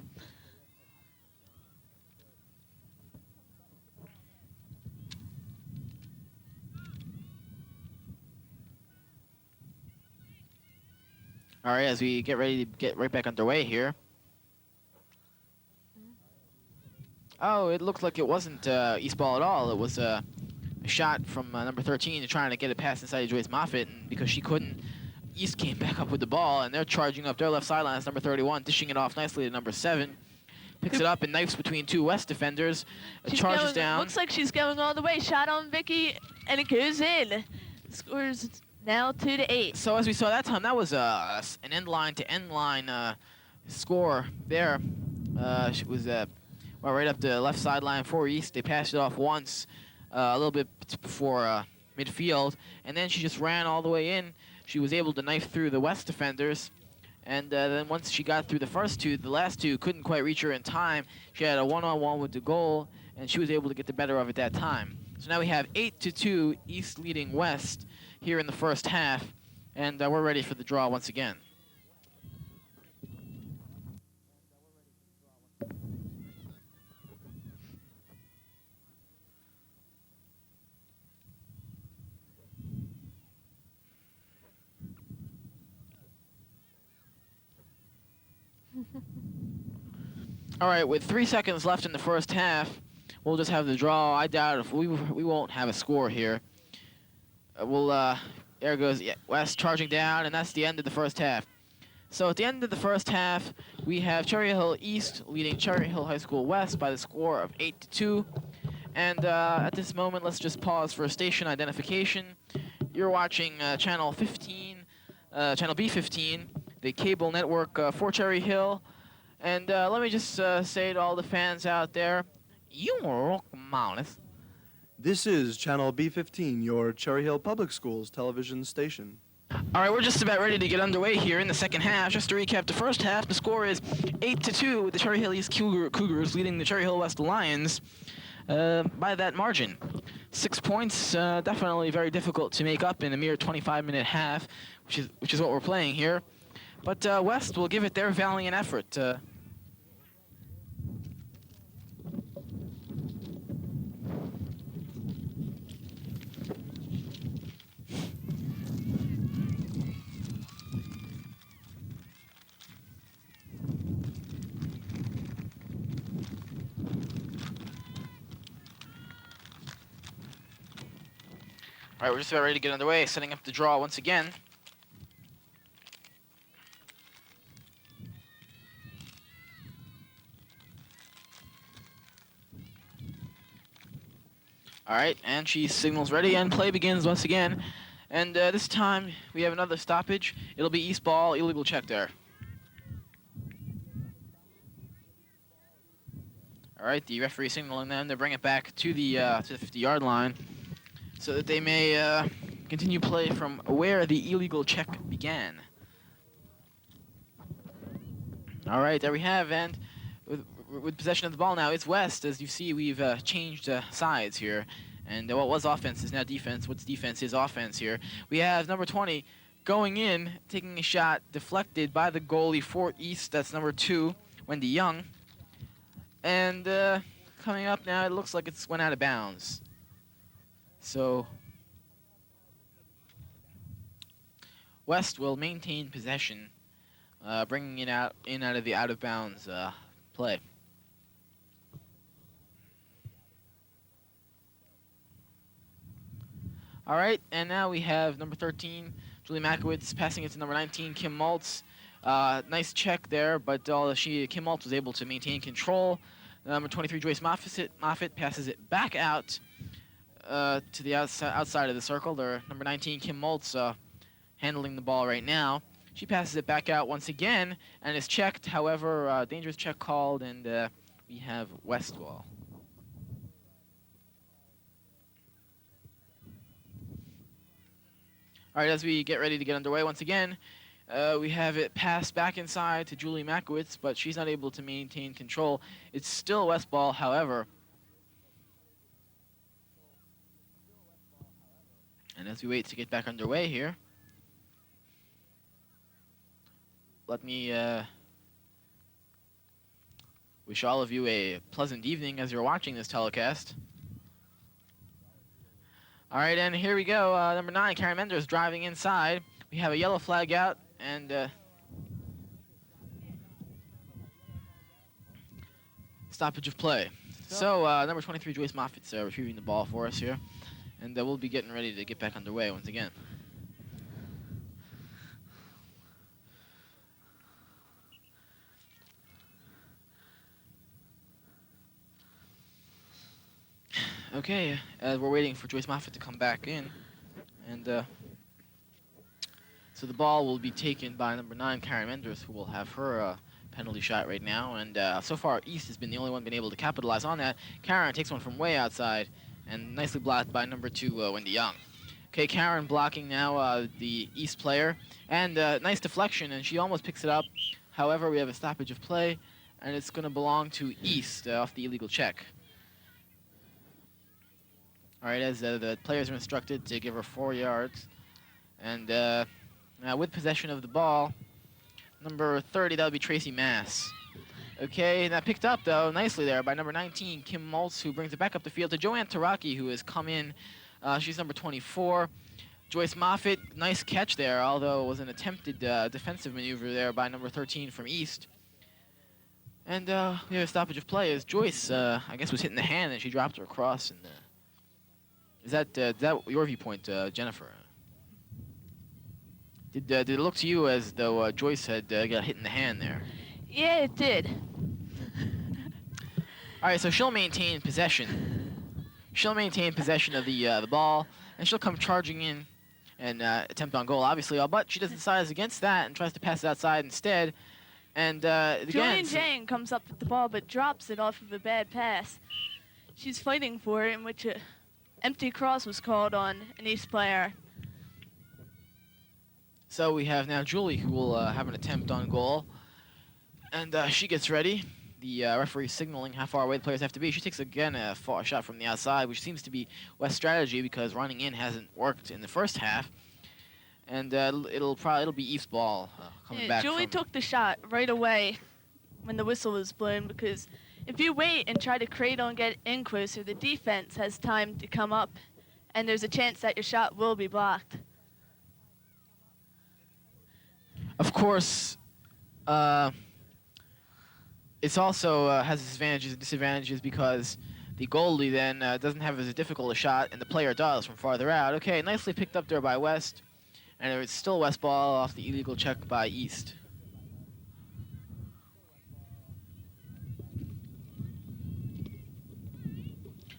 All right, as we get ready to get right back underway here. Oh, it looks like it wasn't East ball at all. It was a shot from number 13 trying to get it past inside of Joyce Moffitt, and because she couldn't, East came back up with the ball, and they're charging up their left sideline. It's number 31, dishing it off nicely to number 7. Picks it up and knifes between 2 West defenders. Charges down. Looks like she's going all the way. Shot on Vicky, and it goes in. Scores now 2-8. So as we saw that time, that was an end line to end line score there. It was right up the left sideline for East. They passed it off once, a little bit before midfield, and then she just ran all the way in. She was able to knife through the West defenders, and then once she got through the first 2, the last 2 couldn't quite reach her in time. She had a one-on-one with the goal, and she was able to get the better of it that time. So now we have 8-2, East leading West here in the first half, and we're ready for the draw once again. All right, with 3 seconds left in the first half, we'll just have the draw. I doubt if we won't have a score here. There goes West charging down, and that's the end of the first half. So at the end of the first half, we have Cherry Hill East leading Cherry Hill High School West by the score of 8-2. And at this moment, let's just pause for station identification. You're watching channel 15, channel B15, the cable network for Cherry Hill. And let me just say to all the fans out there, you rock mountains. This is Channel B15, your Cherry Hill Public Schools television station. All right, we're just about ready to get underway here in the second half. Just to recap the first half, the score is 8-2 with the Cherry Hill East Cougars leading the Cherry Hill West Lions by that margin. 6 points, definitely very difficult to make up in a mere 25-minute half, which is what we're playing here. But West will give it their valiant effort. All right, we're just about ready to get underway, setting up the draw once again. All right, and she signals ready, and play begins once again. And this time, we have another stoppage. It'll be East ball, illegal check there. All right, the referee signaling them to bring it back to the 50-yard line so that they may continue play from where the illegal check began. All right, there we have, and with possession of the ball now, it's West. As you see, we've changed sides here. And what was offense is now defense. What's defense is offense here. We have number 20 going in, taking a shot, deflected by the goalie for East. That's number 2, Wendy Young. And coming up now, it looks like it's went out of bounds. So West will maintain possession, bringing it out of the out-of-bounds play. All right, and now we have number 13, Julie Makowitz, passing it to number 19, Kim Maltz. Nice check there, but Kim Maltz was able to maintain control. Number 23, Joyce Moffitt passes it back out to the outside of the circle. There, number 19, Kim Maltz, handling the ball right now. She passes it back out once again, and is checked. However, dangerous check called, and we have West ball. All right, as we get ready to get underway once again, we have it passed back inside to Julie Makowitz, but she's not able to maintain control. It's still West ball, however. And as we wait to get back underway here, let me wish all of you a pleasant evening as you're watching this telecast. All right, and here we go. Number 9, Karen Menders driving inside. We have a yellow flag out, and stoppage of play. So number 23, Joyce Moffitt's retrieving the ball for us here, and we'll be getting ready to get back underway once again. Okay, we're waiting for Joyce Moffitt to come back in, and so the ball will be taken by number 9, Karen Menders, who will have her penalty shot right now. And so far, East has been the only one been able to capitalize on that. Karen takes one from way outside, and nicely blocked by number 2, Wendy Young. Okay, Karen blocking now the East player, and nice deflection, and she almost picks it up. However, we have a stoppage of play, and it's going to belong to East off the illegal check. All right, as the players are instructed to give her 4 yards. And now with possession of the ball, number 30, that would be Tracy Mass. Okay, that picked up, though, nicely there by number 19, Kim Maltz, who brings it back up the field to Joanne Taraki, who has come in. She's number 24. Joyce Moffitt, nice catch there, although it was an attempted defensive maneuver there by number 13 from East. And we have a stoppage of play as Joyce, I guess, was hitting the hand and she dropped her across. And is that your viewpoint, Jennifer? Did it look to you as though Joyce had got hit in the hand there? Yeah, it did. All right, so she'll maintain possession. She'll maintain possession of the ball, and she'll come charging in and attempt on goal, obviously. But she decides against that and tries to pass it outside instead. And again, Julian Jane comes up with the ball but drops it off of a bad pass. She's fighting for it, in which an empty cross was called on an East player. So we have now Julie, who will have an attempt on goal. And she gets ready. The referee signaling how far away the players have to be. She takes, again, a shot from the outside, which seems to be West's strategy because running in hasn't worked in the first half. And it'll be East's ball coming back. Julie took the shot right away when the whistle was blown because if you wait and try to cradle and get in closer, the defense has time to come up, and there's a chance that your shot will be blocked. Of course, it's also has its advantages and disadvantages because the goalie then doesn't have as difficult a shot, and the player does from farther out. Okay, nicely picked up there by West, and it's still West ball off the illegal check by East.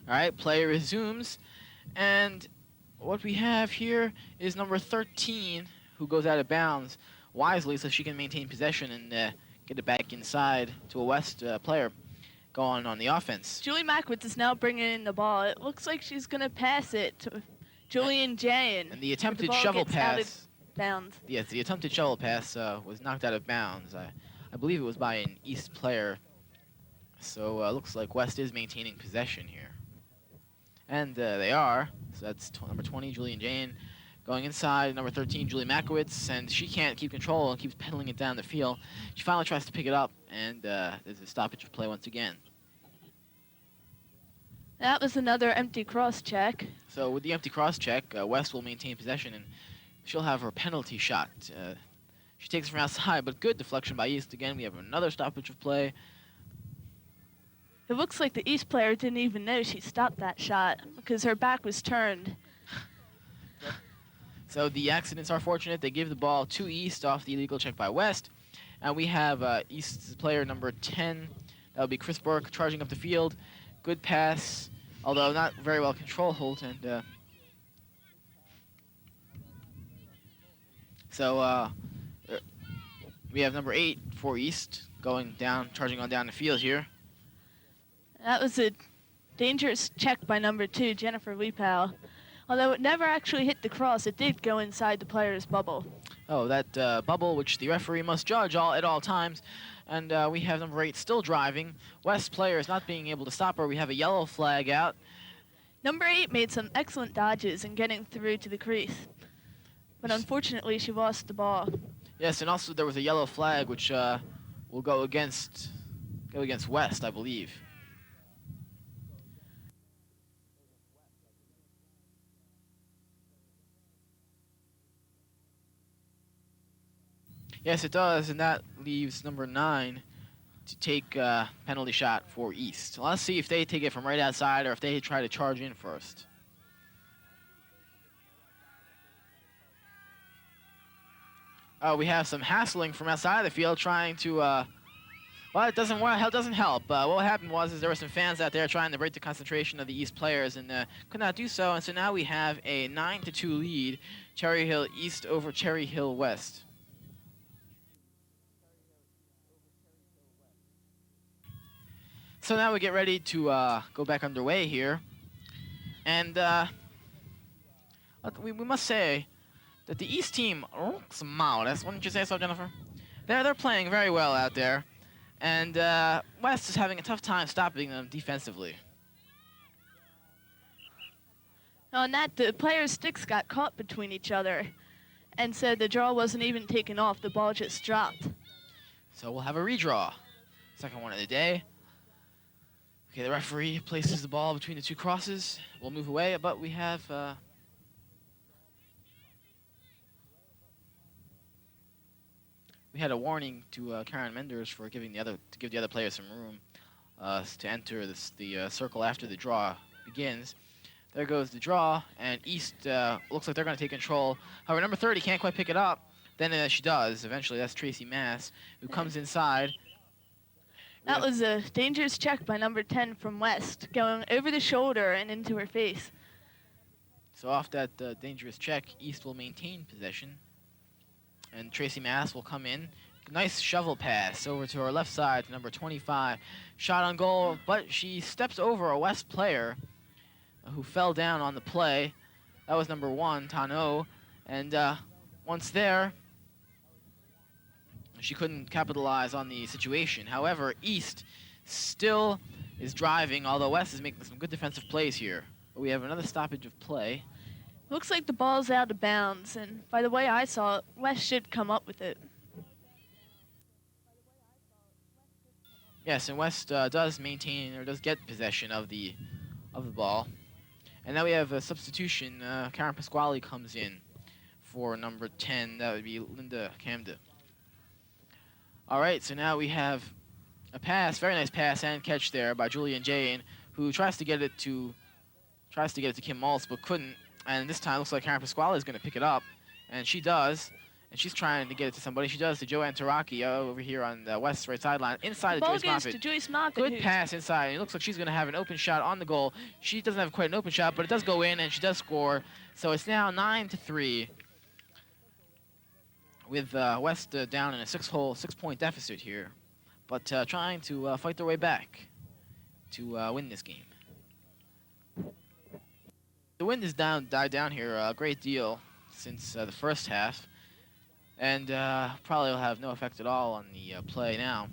All right, play resumes, and what we have here is number 13, who goes out of bounds wisely so she can maintain possession and get it back inside to a West player going on the offense. Julie Mackwitz is now bringing in the ball. It looks like she's going to pass it to Julian Jayen. And the attempted the ball shovel gets out of pass. Bounds. Yes, the attempted shovel pass was knocked out of bounds. I believe it was by an East player. So looks like West is maintaining possession here. And they are. So that's number 20, Julian Jayen. Going inside, number 13, Julie Makowitz, and she can't keep control and keeps pedaling it down the field. She finally tries to pick it up, and there's a stoppage of play once again. That was another empty cross check. So with the empty cross check, West will maintain possession, and she'll have her penalty shot. She takes it from outside, but good deflection by East. Again, we have another stoppage of play. It looks like the East player didn't even know she stopped that shot because her back was turned. So the accidents are fortunate. They give the ball to East off the illegal check by West. And we have East's player number 10. That would be Chris Burke charging up the field. Good pass, although not very well controlled. And so we have number 8 for East going down, charging on down the field here. That was a dangerous check by number 2, Jennifer Leapow. Although it never actually hit the cross, it did go inside the player's bubble. Oh, that bubble, which the referee must judge at all times. And we have number 8 still driving. West player is not being able to stop her. We have a yellow flag out. Number 8 made some excellent dodges in getting through to the crease. But unfortunately, she lost the ball. Yes, and also there was a yellow flag, which will go against West, I believe. Yes, it does, and that leaves number 9 to take penalty shot for East. So let's see if they take it from right outside or if they try to charge in first. We have some hassling from outside the field trying to, well, it doesn't help. What happened was there were some fans out there trying to break the concentration of the East players and could not do so. And so now we have a 9-2 lead, Cherry Hill East over Cherry Hill West. So now we get ready to go back underway here. And we must say that the East team, wouldn't you say so, Jennifer? They're playing very well out there. And West is having a tough time stopping them defensively. On that, the players' sticks got caught between each other. and said the draw wasn't even taken off. The ball just dropped. So we'll have a redraw. Second one of the day. Okay, the referee places the ball between the two crosses. We'll move away, but we have we had a warning to Karen Menders for give the other players some room to enter the circle after the draw begins. There goes the draw, and East looks like they're going to take control. However, number 30 can't quite pick it up. Then she does. Eventually, that's Tracy Mass, who comes inside. That was a dangerous check by number 10 from West, going over the shoulder and into her face. So off that dangerous check, East will maintain possession. And Tracy Mass will come in. Nice shovel pass over to her left side to number 25. Shot on goal, but she steps over a West player who fell down on the play. That was number 1, Tano. And once there, she couldn't capitalize on the situation. However, East still is driving, although West is making some good defensive plays here. But we have another stoppage of play. Looks like the ball's out of bounds, and by the way I saw it, West should come up with it. Yes, and West does get possession of the ball. And now we have a substitution. Karen Pasquale comes in for number 10. That would be Linda Camden. All right, so now we have a pass, very nice pass and catch there by Julian Jane, who tries to get it to Kim Maltz, but couldn't. And this time looks like Karen Pasquale is going to pick it up, and she does. And she's trying to get it to somebody. She does to Joanne Taraki over here on the West's right sideline, inside The of ball Joyce goes Moffitt. to Joyce Moffitt. Good pass inside. It looks like she's going to have an open shot on the goal. She doesn't have quite an open shot, but it does go in, and she does score. So it's now 9-3 with West down in a six-point deficit here, but trying to fight their way back to win this game. The wind has died down here a great deal since the first half, and probably will have no effect at all on the play now.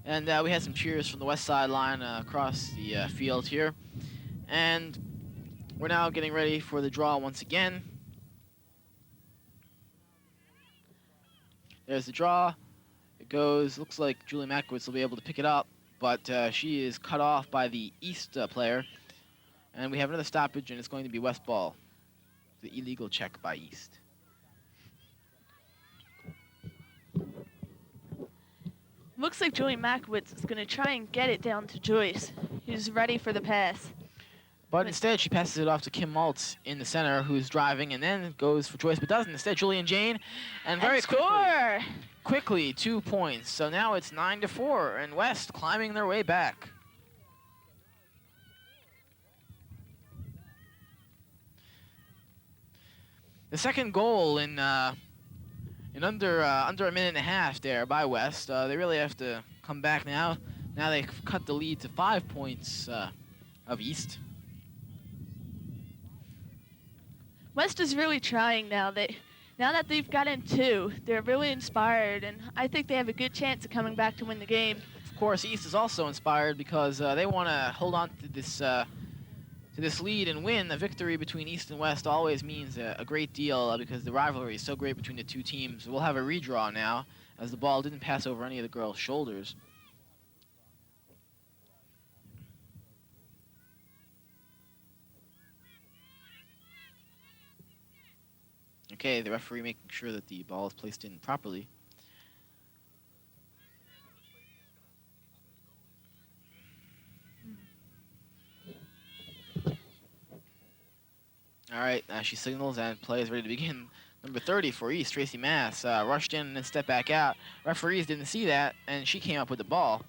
And we had some cheers from the west sideline across the field here, and we're now getting ready for the draw once again. There's the draw. It goes. Looks like Julie Makowitz will be able to pick it up, but she is cut off by the East player. And we have another stoppage, and it's going to be West ball. The illegal check by East. Looks like Julie Makowitz is going to try and get it down to Joyce, who's ready for the pass. But instead, she passes it off to Kim Maltz in the center, who's driving, and then goes for Joyce, but doesn't. Instead, Julian Jane, and very quickly 2 points. So now it's 9-4, and West climbing their way back. The second goal in under a minute and a half there by West. They really have to come back now. Now they've cut the lead to 5 points of East. West is really trying now. Now that they've gotten 2, they're really inspired, and I think they have a good chance of coming back to win the game. Of course, East is also inspired because they want to hold on to this lead and win. A victory between East and West always means a great deal because the rivalry is so great between the two teams. We'll have a redraw now as the ball didn't pass over any of the girls' shoulders. Okay, the referee making sure that the ball is placed in properly. All right, she signals and play is ready to begin. Number 30 for East, Tracy Mass, rushed in and then stepped back out. Referees didn't see that, and she came up with the ball.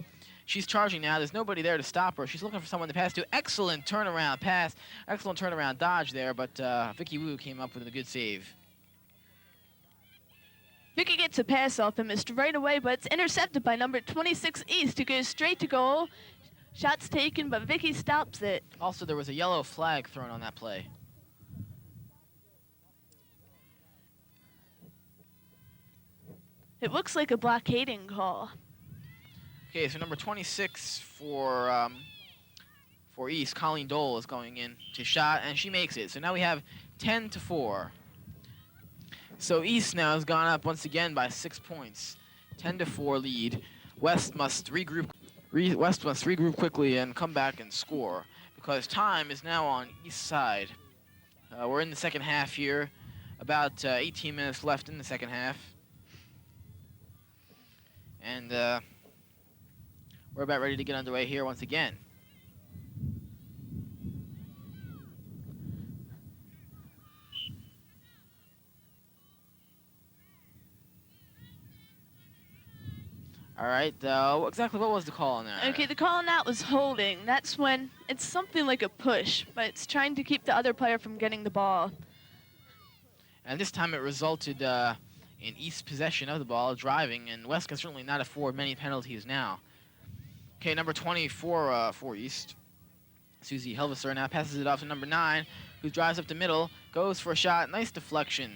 She's charging now. There's nobody there to stop her. She's looking for someone to pass to. Excellent turnaround pass. Excellent turnaround dodge there, but Vicky Wu came up with a good save. Vicky gets a pass off and missed right away, but it's intercepted by number 26 East, who goes straight to goal. Shots taken, but Vicky stops it. Also, there was a yellow flag thrown on that play. It looks like a blockading call. Okay, so number 26 for East, Colleen Dole is going in to shot, and she makes it. So now we have 10-4. So East now has gone up once again by 6 points. 10-4 lead. West must regroup. West must regroup quickly and come back and score because time is now on East side. We're in the second half here. About 18 minutes left in the second half. And we're about ready to get underway here once again. All right, exactly what was the call on that? Okay, the call on that was holding. That's when it's something like a push, but it's trying to keep the other player from getting the ball. And this time it resulted in East possession of the ball, driving, and West can certainly not afford many penalties now. Okay, number 24 for East. Susie Helveser now passes it off to number 9, who drives up the middle, goes for a shot, nice deflection.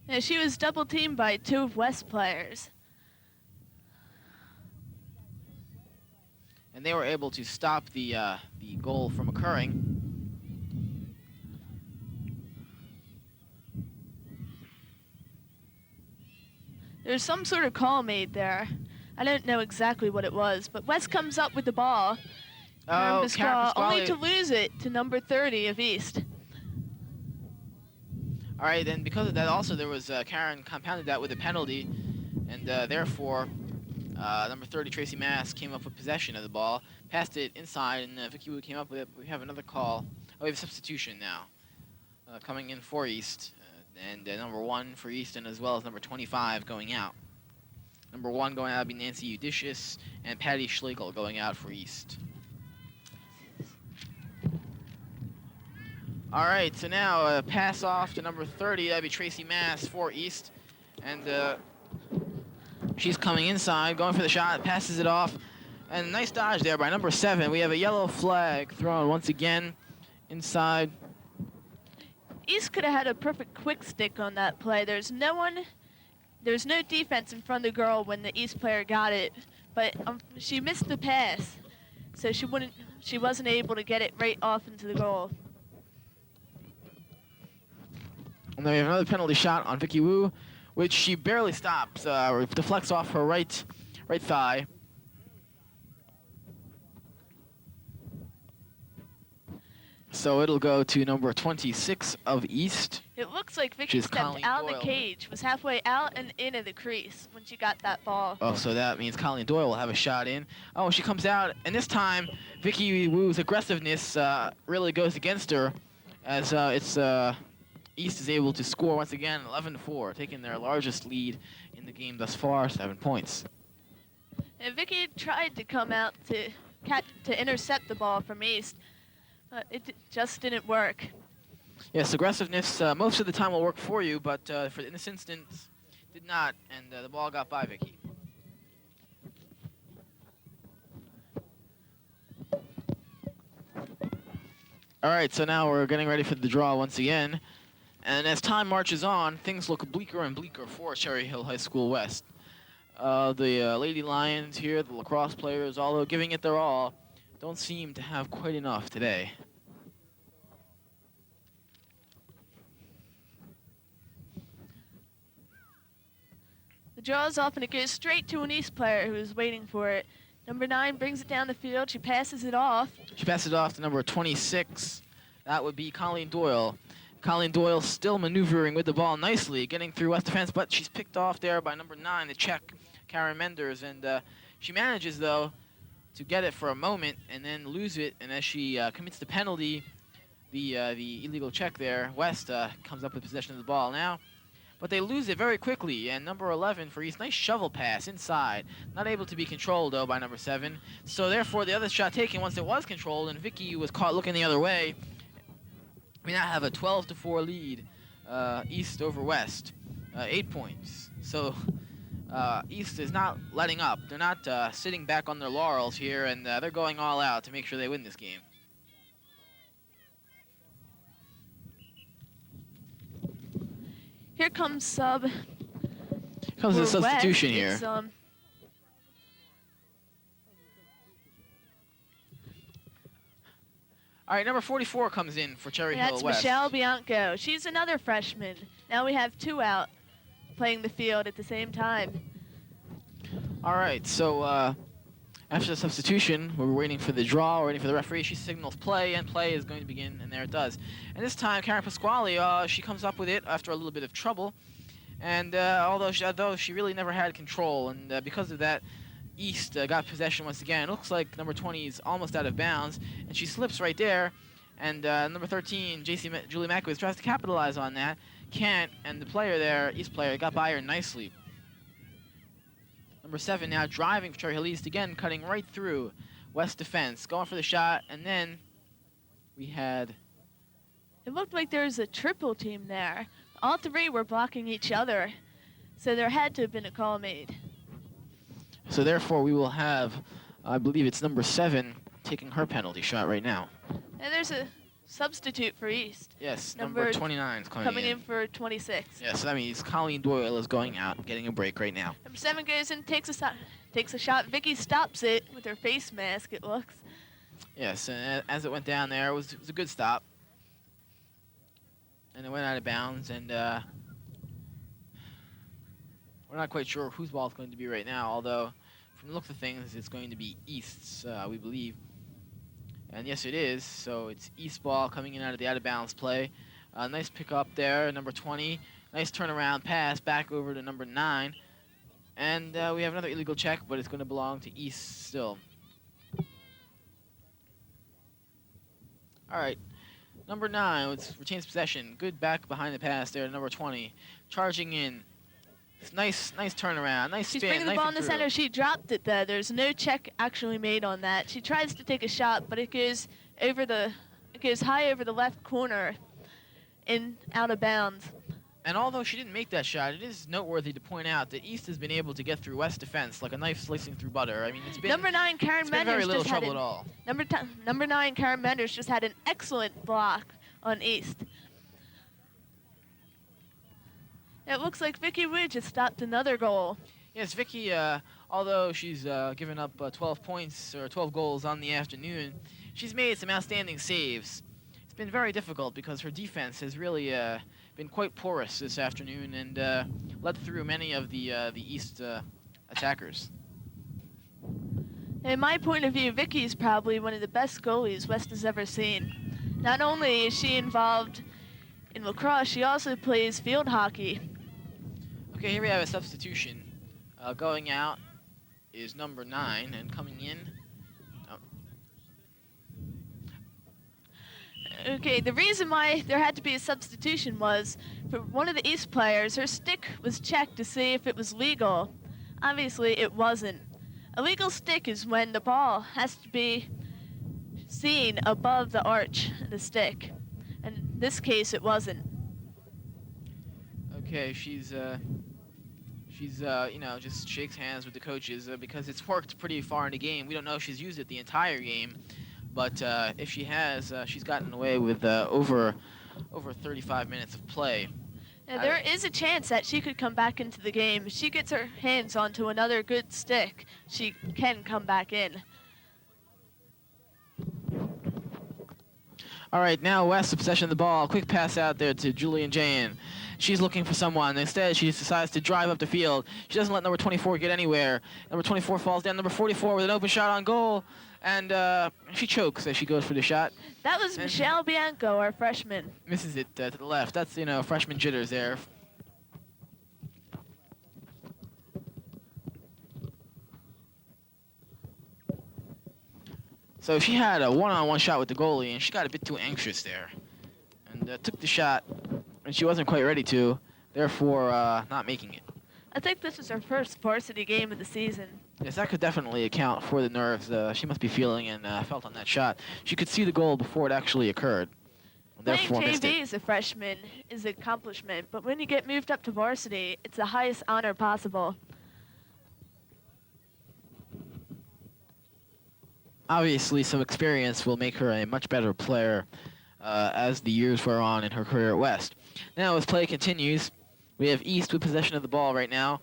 Yeah, she was double teamed by 2 of West players. And they were able to stop the goal from occurring. There's some sort of call made there. I don't know exactly what it was, but West comes up with the ball. Oh, Pasquale, only to lose it to number 30 of East. All right, and because of that, also there was Karen compounded that with a penalty, and therefore number 30 Tracy Mass came up with possession of the ball, passed it inside, and Vicky Wu came up with it. We have another call. Oh, we have a substitution now coming in for East, and number 1 for East, and as well as number 25 going out. Number 1 going out would be Nancy Udicious, and Patty Schlegel going out for East. All right, so now pass off to number 30. That'd be Tracy Mass for East. And she's coming inside, going for the shot, passes it off. And nice dodge there by number 7. We have a yellow flag thrown once again inside. East could have had a perfect quick stick on that play. There's no defense in front of the girl when the East player got it, but she missed the pass, so she wasn't able to get it right off into the goal. And then we have another penalty shot on Vicky Wu, which she barely stops, or deflects off her right thigh. So it'll go to number 26 of East. It looks like Vicky stepped out of the cage, was halfway out and in of the crease when she got that ball. Oh, so that means Colleen Doyle will have a shot in. Oh, she comes out, and this time Vicky Wu's aggressiveness really goes against her, as East is able to score once again, 11-4, taking their largest lead in the game thus far, 7 points. And Vicky tried to come out to intercept the ball from East, but it just didn't work. Yes, aggressiveness most of the time will work for you, but in this instance, did not, and the ball got by Vicky. All right, so now we're getting ready for the draw once again. And as time marches on, things look bleaker and bleaker for Cherry Hill High School West. The Lady Lions here, the lacrosse players, although giving it their all, don't seem to have quite enough today. The draw is off and it goes straight to an East player who is waiting for it. Number 9 brings it down the field. She passes it off. She passes it off to number 26. That would be Colleen Doyle. Colleen Doyle still maneuvering with the ball nicely, getting through West defense, but she's picked off there by number 9, the Czech, Karen Menders. And she manages, though, to get it for a moment and then lose it. And as she commits the penalty, the illegal check there, West comes up with possession of the ball now. But they lose it very quickly, and number 11 for East, nice shovel pass inside. Not able to be controlled, though, by number 7. So, therefore, the other shot taken once it was controlled, and Vicky was caught looking the other way. We now have a 12-4 lead, East over West, 8 points. So East is not letting up. They're not sitting back on their laurels here, and they're going all out to make sure they win this game. Here comes sub. Comes a substitution West. here. It's, All right, number 44 comes in for Cherry And Hill that's West. Michelle Bianco. She's another freshman. Now we have 2 out playing the field at the same time. All right, so after the substitution, we were waiting for the draw, we're waiting for the referee. She signals play, and play is going to begin, and there it does. And this time, Karen Pasquale, she comes up with it after a little bit of trouble. And although she really never had control, and because of that, East got possession once again. It looks like number 20 is almost out of bounds, and she slips right there. And number 13, Julie Mackwith, tries to capitalize on that. Can't, and the player there, East player, got by her nicely. Number 7 now driving for Cherry Hill East, again cutting right through West defense, going for the shot, and then we had... It looked like there was a triple team there. All 3 were blocking each other, so there had to have been a call made. So therefore we will have, I believe it's number 7, taking her penalty shot right now. And there's a substitute for East. Yes, number 29 is coming in for 26. Yes, so that means Colleen Doyle is going out, getting a break right now. Number 7 goes in, takes a shot. Vicky stops it with her face mask, it looks. Yes, and as it went down there, it was a good stop. And it went out of bounds, and we're not quite sure whose ball it's going to be right now, although from the looks of things, it's going to be East's, we believe. And yes, it is, so it's East ball coming in out of the out-of-bounds play. Nice pick up there, number 20. Nice turnaround pass back over to number 9. And we have another illegal check, but it's going to belong to East still. All right. Number 9 retains possession. Good back behind the pass there to number 20. Charging in. Nice turnaround. Nice spin. She's bringing the ball in the center. She dropped it there. There's no check actually made on that. She tries to take a shot, but it goes high over the left corner and out of bounds. And although she didn't make that shot, it is noteworthy to point out that East has been able to get through West defense like a knife slicing through butter. I mean, it's been number 9 Karen Menders very little just trouble had at all. Number 9 Karen Menders just had an excellent block on East. It looks like Vicky Wood just stopped another goal. Yes, Vicky, although she's given up 12 points or 12 goals on the afternoon, she's made some outstanding saves. It's been very difficult because her defense has really been quite porous this afternoon and led through many of the East attackers. In my point of view, Vicky is probably one of the best goalies West has ever seen. Not only is she involved in lacrosse, she also plays field hockey. Okay, here we have a substitution. Going out is number 9, and coming in... Okay, the reason why there had to be a substitution was for one of the East players, her stick was checked to see if it was legal. Obviously, it wasn't. A legal stick is when the ball has to be seen above the arch of the stick. And in this case, it wasn't. Okay, she's just shakes hands with the coaches because it's worked pretty far in the game. We don't know if she's used it the entire game, but if she has, she's gotten away with over 35 minutes of play. Now, there is a chance that she could come back into the game. If she gets her hands onto another good stick, she can come back in. All right, now West, possession of the ball. Quick pass out there to Julian Jayan. She's looking for someone. Instead, she decides to drive up the field. She doesn't let number 24 get anywhere. Number 24 falls down. Number 44 with an open shot on goal. And she chokes as she goes for the shot. That was Michelle Bianco, our freshman. Misses it to the left. That's, freshman jitters there. So she had a one-on-one shot with the goalie, and she got a bit too anxious there. And took the shot, and she wasn't quite ready to, therefore not making it. I think this is her first varsity game of the season. Yes, that could definitely account for the nerves she must be feeling and felt on that shot. She could see the goal before it actually occurred. Playing JV as a freshman is an accomplishment, but when you get moved up to varsity, it's the highest honor possible. Obviously, some experience will make her a much better player as the years wear on in her career at West. Now, as play continues, we have East with possession of the ball right now.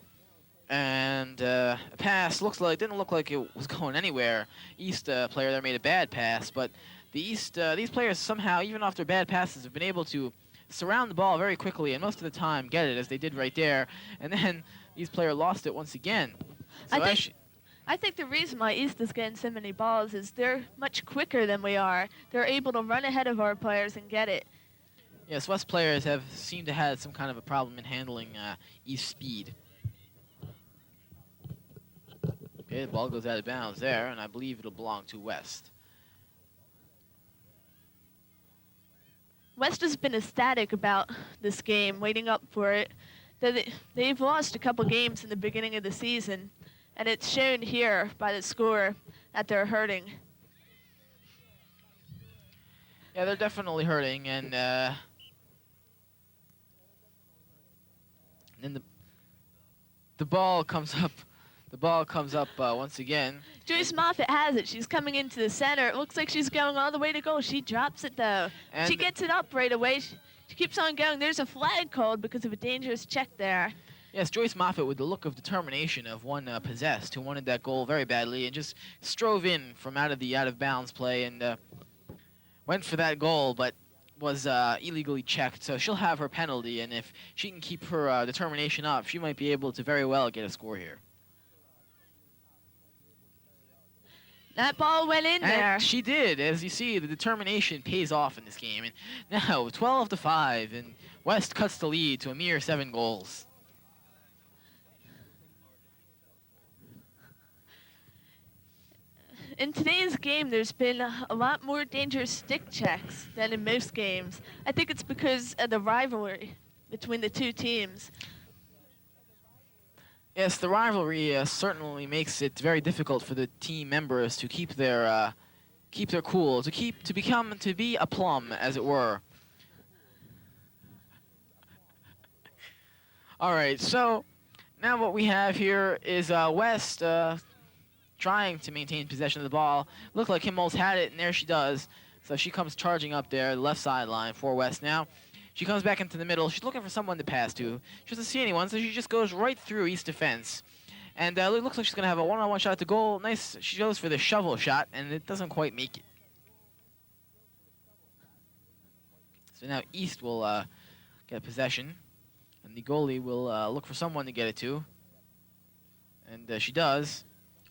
And a pass didn't look like it was going anywhere. East player there made a bad pass, but the East these players somehow, even after bad passes, have been able to surround the ball very quickly and most of the time get it, as they did right there. And then East player lost it once again. So I think the reason why East is getting so many balls is they're much quicker than we are. They're able to run ahead of our players and get it. yes, West players have seemed to have some kind of a problem in handling East speed. Okay, the ball goes out of bounds there, and I believe it'll belong to West. West has been ecstatic about this game, waiting up for it. They've lost a couple games in the beginning of the season, and it's shown here by the score that they're hurting. Yeah, they're definitely hurting, and then the ball comes up. The ball comes up once again. Joyce Moffett has it. She's coming into the center. It looks like she's going all the way to goal. She drops it, though. And she gets it up right away. She keeps on going. There's a flag called because of a dangerous check there. yes, Joyce Moffett, with the look of determination of one possessed, who wanted that goal very badly and just strove in from out of bounds play and went for that goal, but was illegally checked. So she'll have her penalty, and if she can keep her determination up, she might be able to very well get a score here. That ball went in there. And she did. As you see, the determination pays off in this game. And now 12-5, and West cuts the lead to a mere 7 goals. In today's game, there's been a lot more dangerous stick checks than in most games. I think it's because of the rivalry between the two teams. Yes, the rivalry certainly makes it very difficult for the team members to keep their cool, to be a plum, as it were. All right, so now what we have here is West trying to maintain possession of the ball. Looked like Kim Moles had it, and there she does. So she comes charging up there, the left sideline for West now. She comes back into the middle. She's looking for someone to pass to. She doesn't see anyone, so she just goes right through East defense. And it looks like she's going to have a one-on-one shot at the goal. Nice. She goes for the shovel shot, and it doesn't quite make it. So now East will get possession, and the goalie will look for someone to get it to. And she does.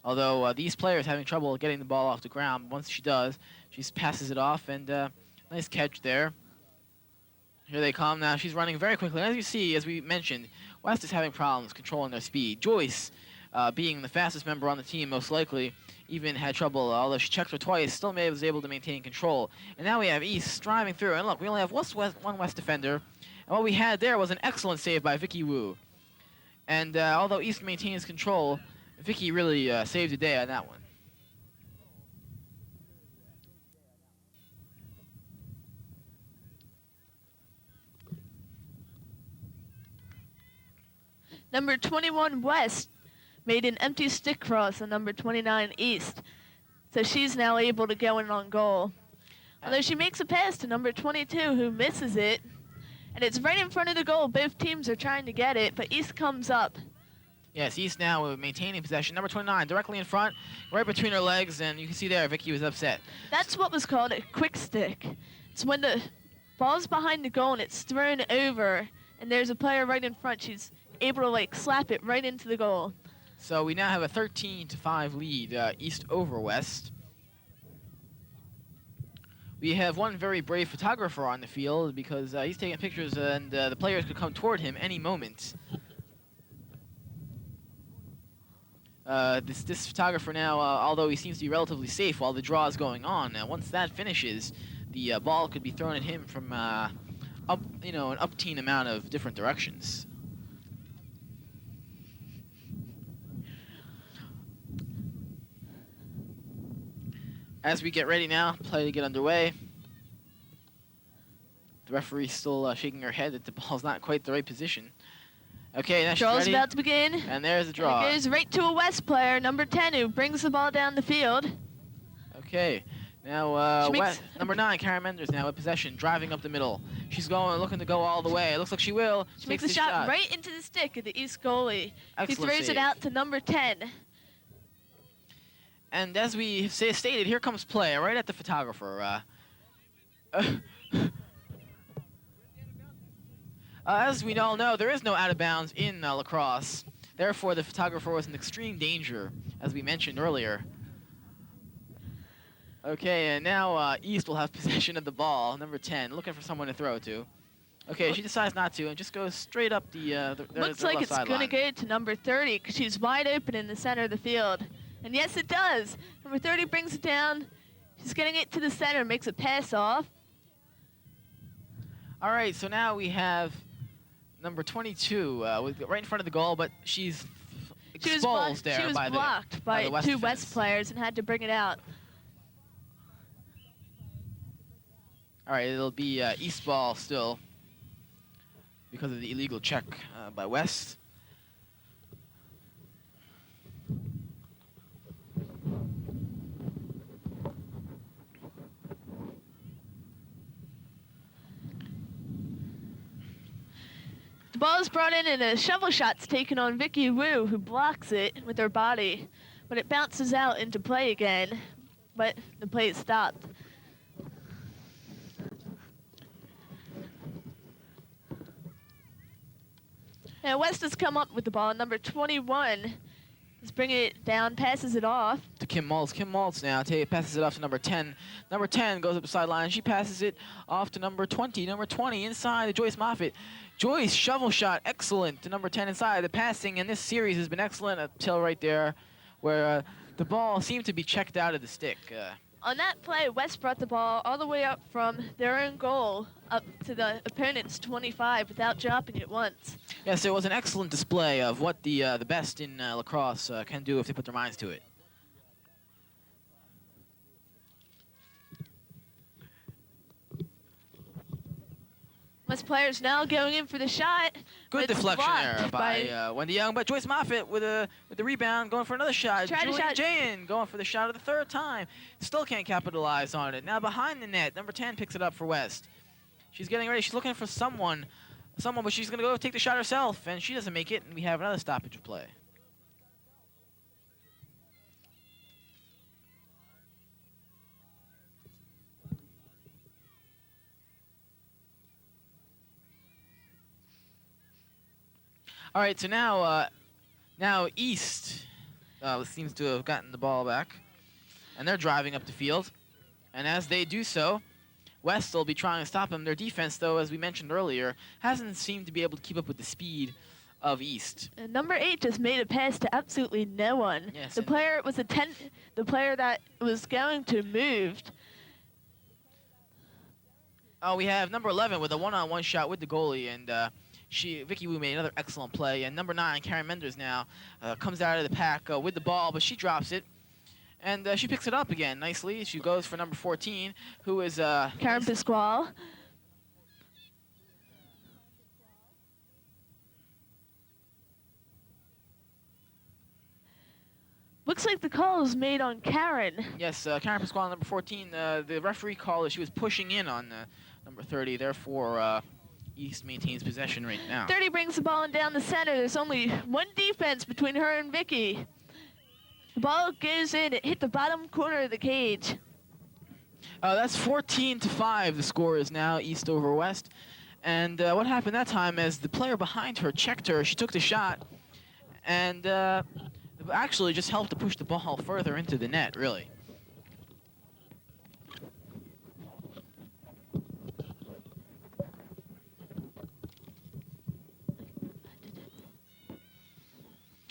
Although these players having trouble getting the ball off the ground. Once she does, she passes it off, and nice catch there. Here they come now. She's running very quickly. And as you see, as we mentioned, West is having problems controlling their speed. Joyce, being the fastest member on the team, most likely, even had trouble, although she checked her twice, still was able to maintain control. And now we have East driving through. And look, we only have one West defender. And what we had there was an excellent save by Vicky Wu. And although East maintains control, Vicky really saved the day on that one. Number 21 West made an empty stick cross on number 29 East. So she's now able to go in on goal. Although she makes a pass to number 22 who misses it. And it's right in front of the goal. Both teams are trying to get it, but East comes up. Yes, East now maintaining possession. Number 29 directly in front, right between her legs, and you can see there Vicky was upset. That's what was called a quick stick. It's when the ball's behind the goal and it's thrown over, and there's a player right in front. She's able to slap it right into the goal. So we now have a 13-5 lead, East over West. We have one very brave photographer on the field because he's taking pictures and the players could come toward him any moment. This photographer now, although he seems to be relatively safe while the draw is going on, once that finishes, the ball could be thrown at him from an upteen amount of different directions. As we get ready now, play to get underway. The referee's still shaking her head that the ball's not quite the right position. Okay, now she's Draw's ready. about to begin. And there's the draw. It goes right to a West player, number 10, who brings the ball down the field. Okay, Now, She makes number 9, Karen Menders now with possession, driving up the middle. She's looking to go all the way. It looks like she will. She Takes makes a the shot right into the stick of the East goalie. Excellent He throws save. it out to number 10. And as we stated, here comes play right at the photographer. As we all know, there is no out of bounds in lacrosse. Therefore, the photographer was in extreme danger, as we mentioned earlier. Okay, and now East will have possession of the ball, number 10, looking for someone to throw to. Okay, she decides not to and just goes straight up Looks the like left it's going to sideline. go to number 30 because she's wide open in the center of the field. And yes, it does. Number 30 brings it down. She's getting it to the center, makes a pass off. All right, so now we have number 22 right in front of the goal, but she's exposed there she was by blocked by the by West two defense. West players and had to bring it out. All right, it'll be East ball still because of the illegal check by West. The ball is brought in and a shovel shot's taken on Vicky Wu, who blocks it with her body. But it bounces out into play again, but the play is stopped. Now West has come up with the ball. Number 21 is bringing it down, passes it off. To Kim Maltz. Kim Maltz now passes it off to number 10. Number 10 goes up the sideline. She passes it off to number 20. Number 20 inside to Joyce Moffitt. Joyce, shovel shot, excellent to number 10 inside. The passing in this series has been excellent until right there where the ball seemed to be checked out of the stick. On that play, West brought the ball all the way up from their own goal up to the opponent's 25 without dropping it once. Yes, it was an excellent display of what the best in lacrosse can do if they put their minds to it. West players now going in for the shot. Good but it's deflection blocked there by Wendy Young, but Joyce Moffitt with the rebound going for another shot. Tried a Julian shot. Jayen going for the shot of the third time. Still can't capitalize on it. Now behind the net, number 10 picks it up for West. She's getting ready. She's looking for someone, but she's going to go take the shot herself, and she doesn't make it, and we have another stoppage of play. All right, so now East seems to have gotten the ball back, and they're driving up the field. And as they do so, West will be trying to stop them. Their defense, though, as we mentioned earlier, hasn't seemed to be able to keep up with the speed of East. And number 8 just made a pass to absolutely no one. Yes, The and- player was the player that was going to moved. Oh, we have number 11 with a one-on-one shot with the goalie, and Vicky Wu made another excellent play. And number 9, Karen Menders now comes out of the pack with the ball, but she drops it. And she picks it up again nicely. She goes for number 14, who is Karen Pasquale. Looks like the call was made on Karen. Yes, Karen Pasquale, number 14. The referee called that she was pushing in on number 30. Therefore, East maintains possession right now. 30 brings the ball in down the center. There's only one defense between her and Vicky. The ball goes in. It hit the bottom corner of the cage. That's 14-5. The score is now East over West. And what happened that time is the player behind her checked her. She took the shot, and actually just helped to push the ball further into the net, really.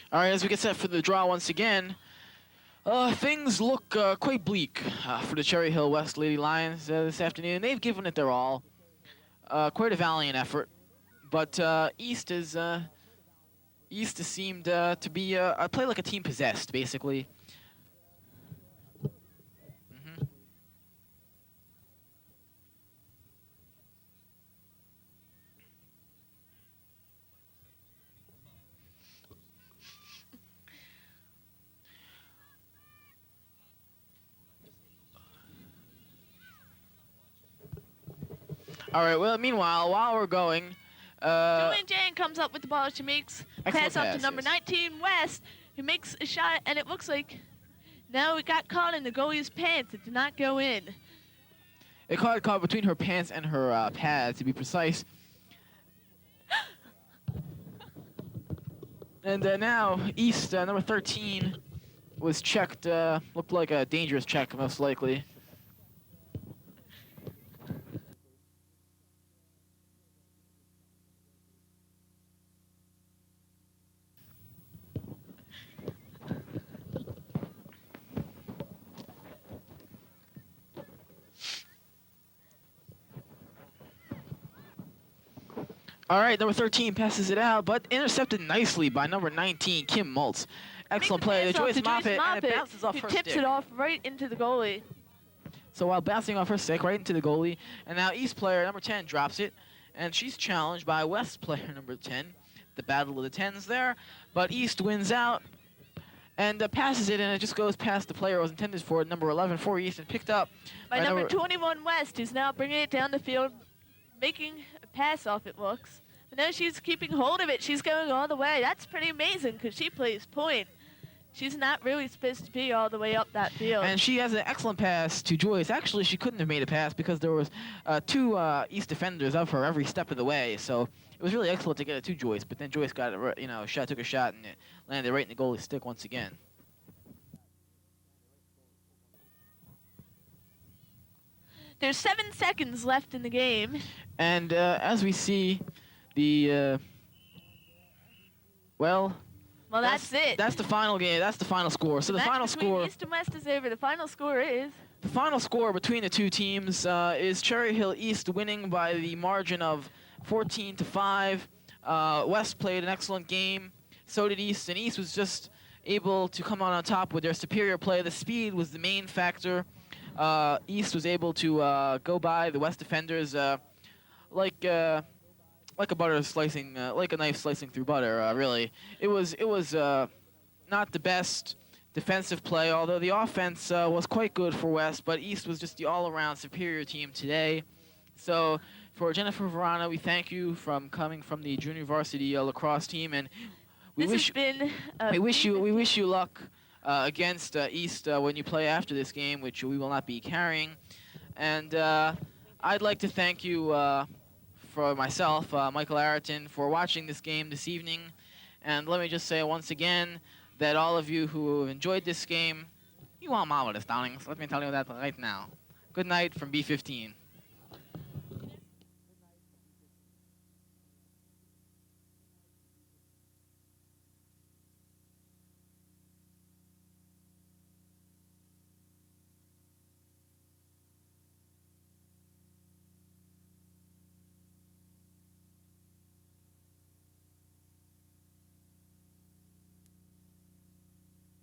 All right, as we get set for the draw once again, things look quite bleak for the Cherry Hill West Lady Lions this afternoon. They've given it their all. Quite a valiant effort, but East has seemed to be play like a team possessed, basically. All right. Well, meanwhile, while we're going, Julian Jane comes up with the ball. She makes a Excellent pass off pass, to number yes. 19, West, who makes a shot, and it looks like now it got caught in the goalie's pants. It did not go in. it caught between her pants and her pads, to be precise. And now East number 13 was checked. Looked like a dangerous check, most likely. All right, number 13 passes it out, but intercepted nicely by number 19, Kim Maltz. Excellent play to Joyce Moffett, and it bounces off who her tips stick. it off right into the goalie. So while bouncing off her stick right into the goalie, and now East player number 10 drops it, and she's challenged by West player number 10. The battle of the 10s there, but East wins out and passes it, and it just goes past the player it was intended for, number 11 for East, and picked up By number 21, West, who's now bringing it down the field, making a pass off, it looks. But now she's keeping hold of it. She's going all the way. That's pretty amazing because she plays point. She's not really supposed to be all the way up that field. And she has an excellent pass to Joyce. Actually, she couldn't have made a pass because there was two East defenders of her every step of the way. So it was really excellent to get it to Joyce. But then Joyce got it, took a shot and it landed right in the goalie's stick once again. There's 7 seconds left in the game. And as we see, the Well, that's it. That's the final game. That's the final score. So the match final between score. East and West is over. The final score is. The final score between the two teams is Cherry Hill East winning by the margin of 14-5. West played an excellent game. So did East, and East was just able to come out on top with their superior play. The speed was the main factor. East was able to go by the West defenders like a butter slicing, like a knife slicing through butter. Really, it was not the best defensive play, although the offense was quite good for West, but East was just the all-around superior team today. So for Jennifer Verana, we thank you from coming from the junior varsity lacrosse team, and we wish you luck against East when you play after this game, which we will not be carrying. And I'd like to thank you for myself, Michael Arrington, for watching this game this evening. And let me just say once again that all of you who have enjoyed this game, you are marvelous, darlings. Let me tell you that right now. Good night from B15.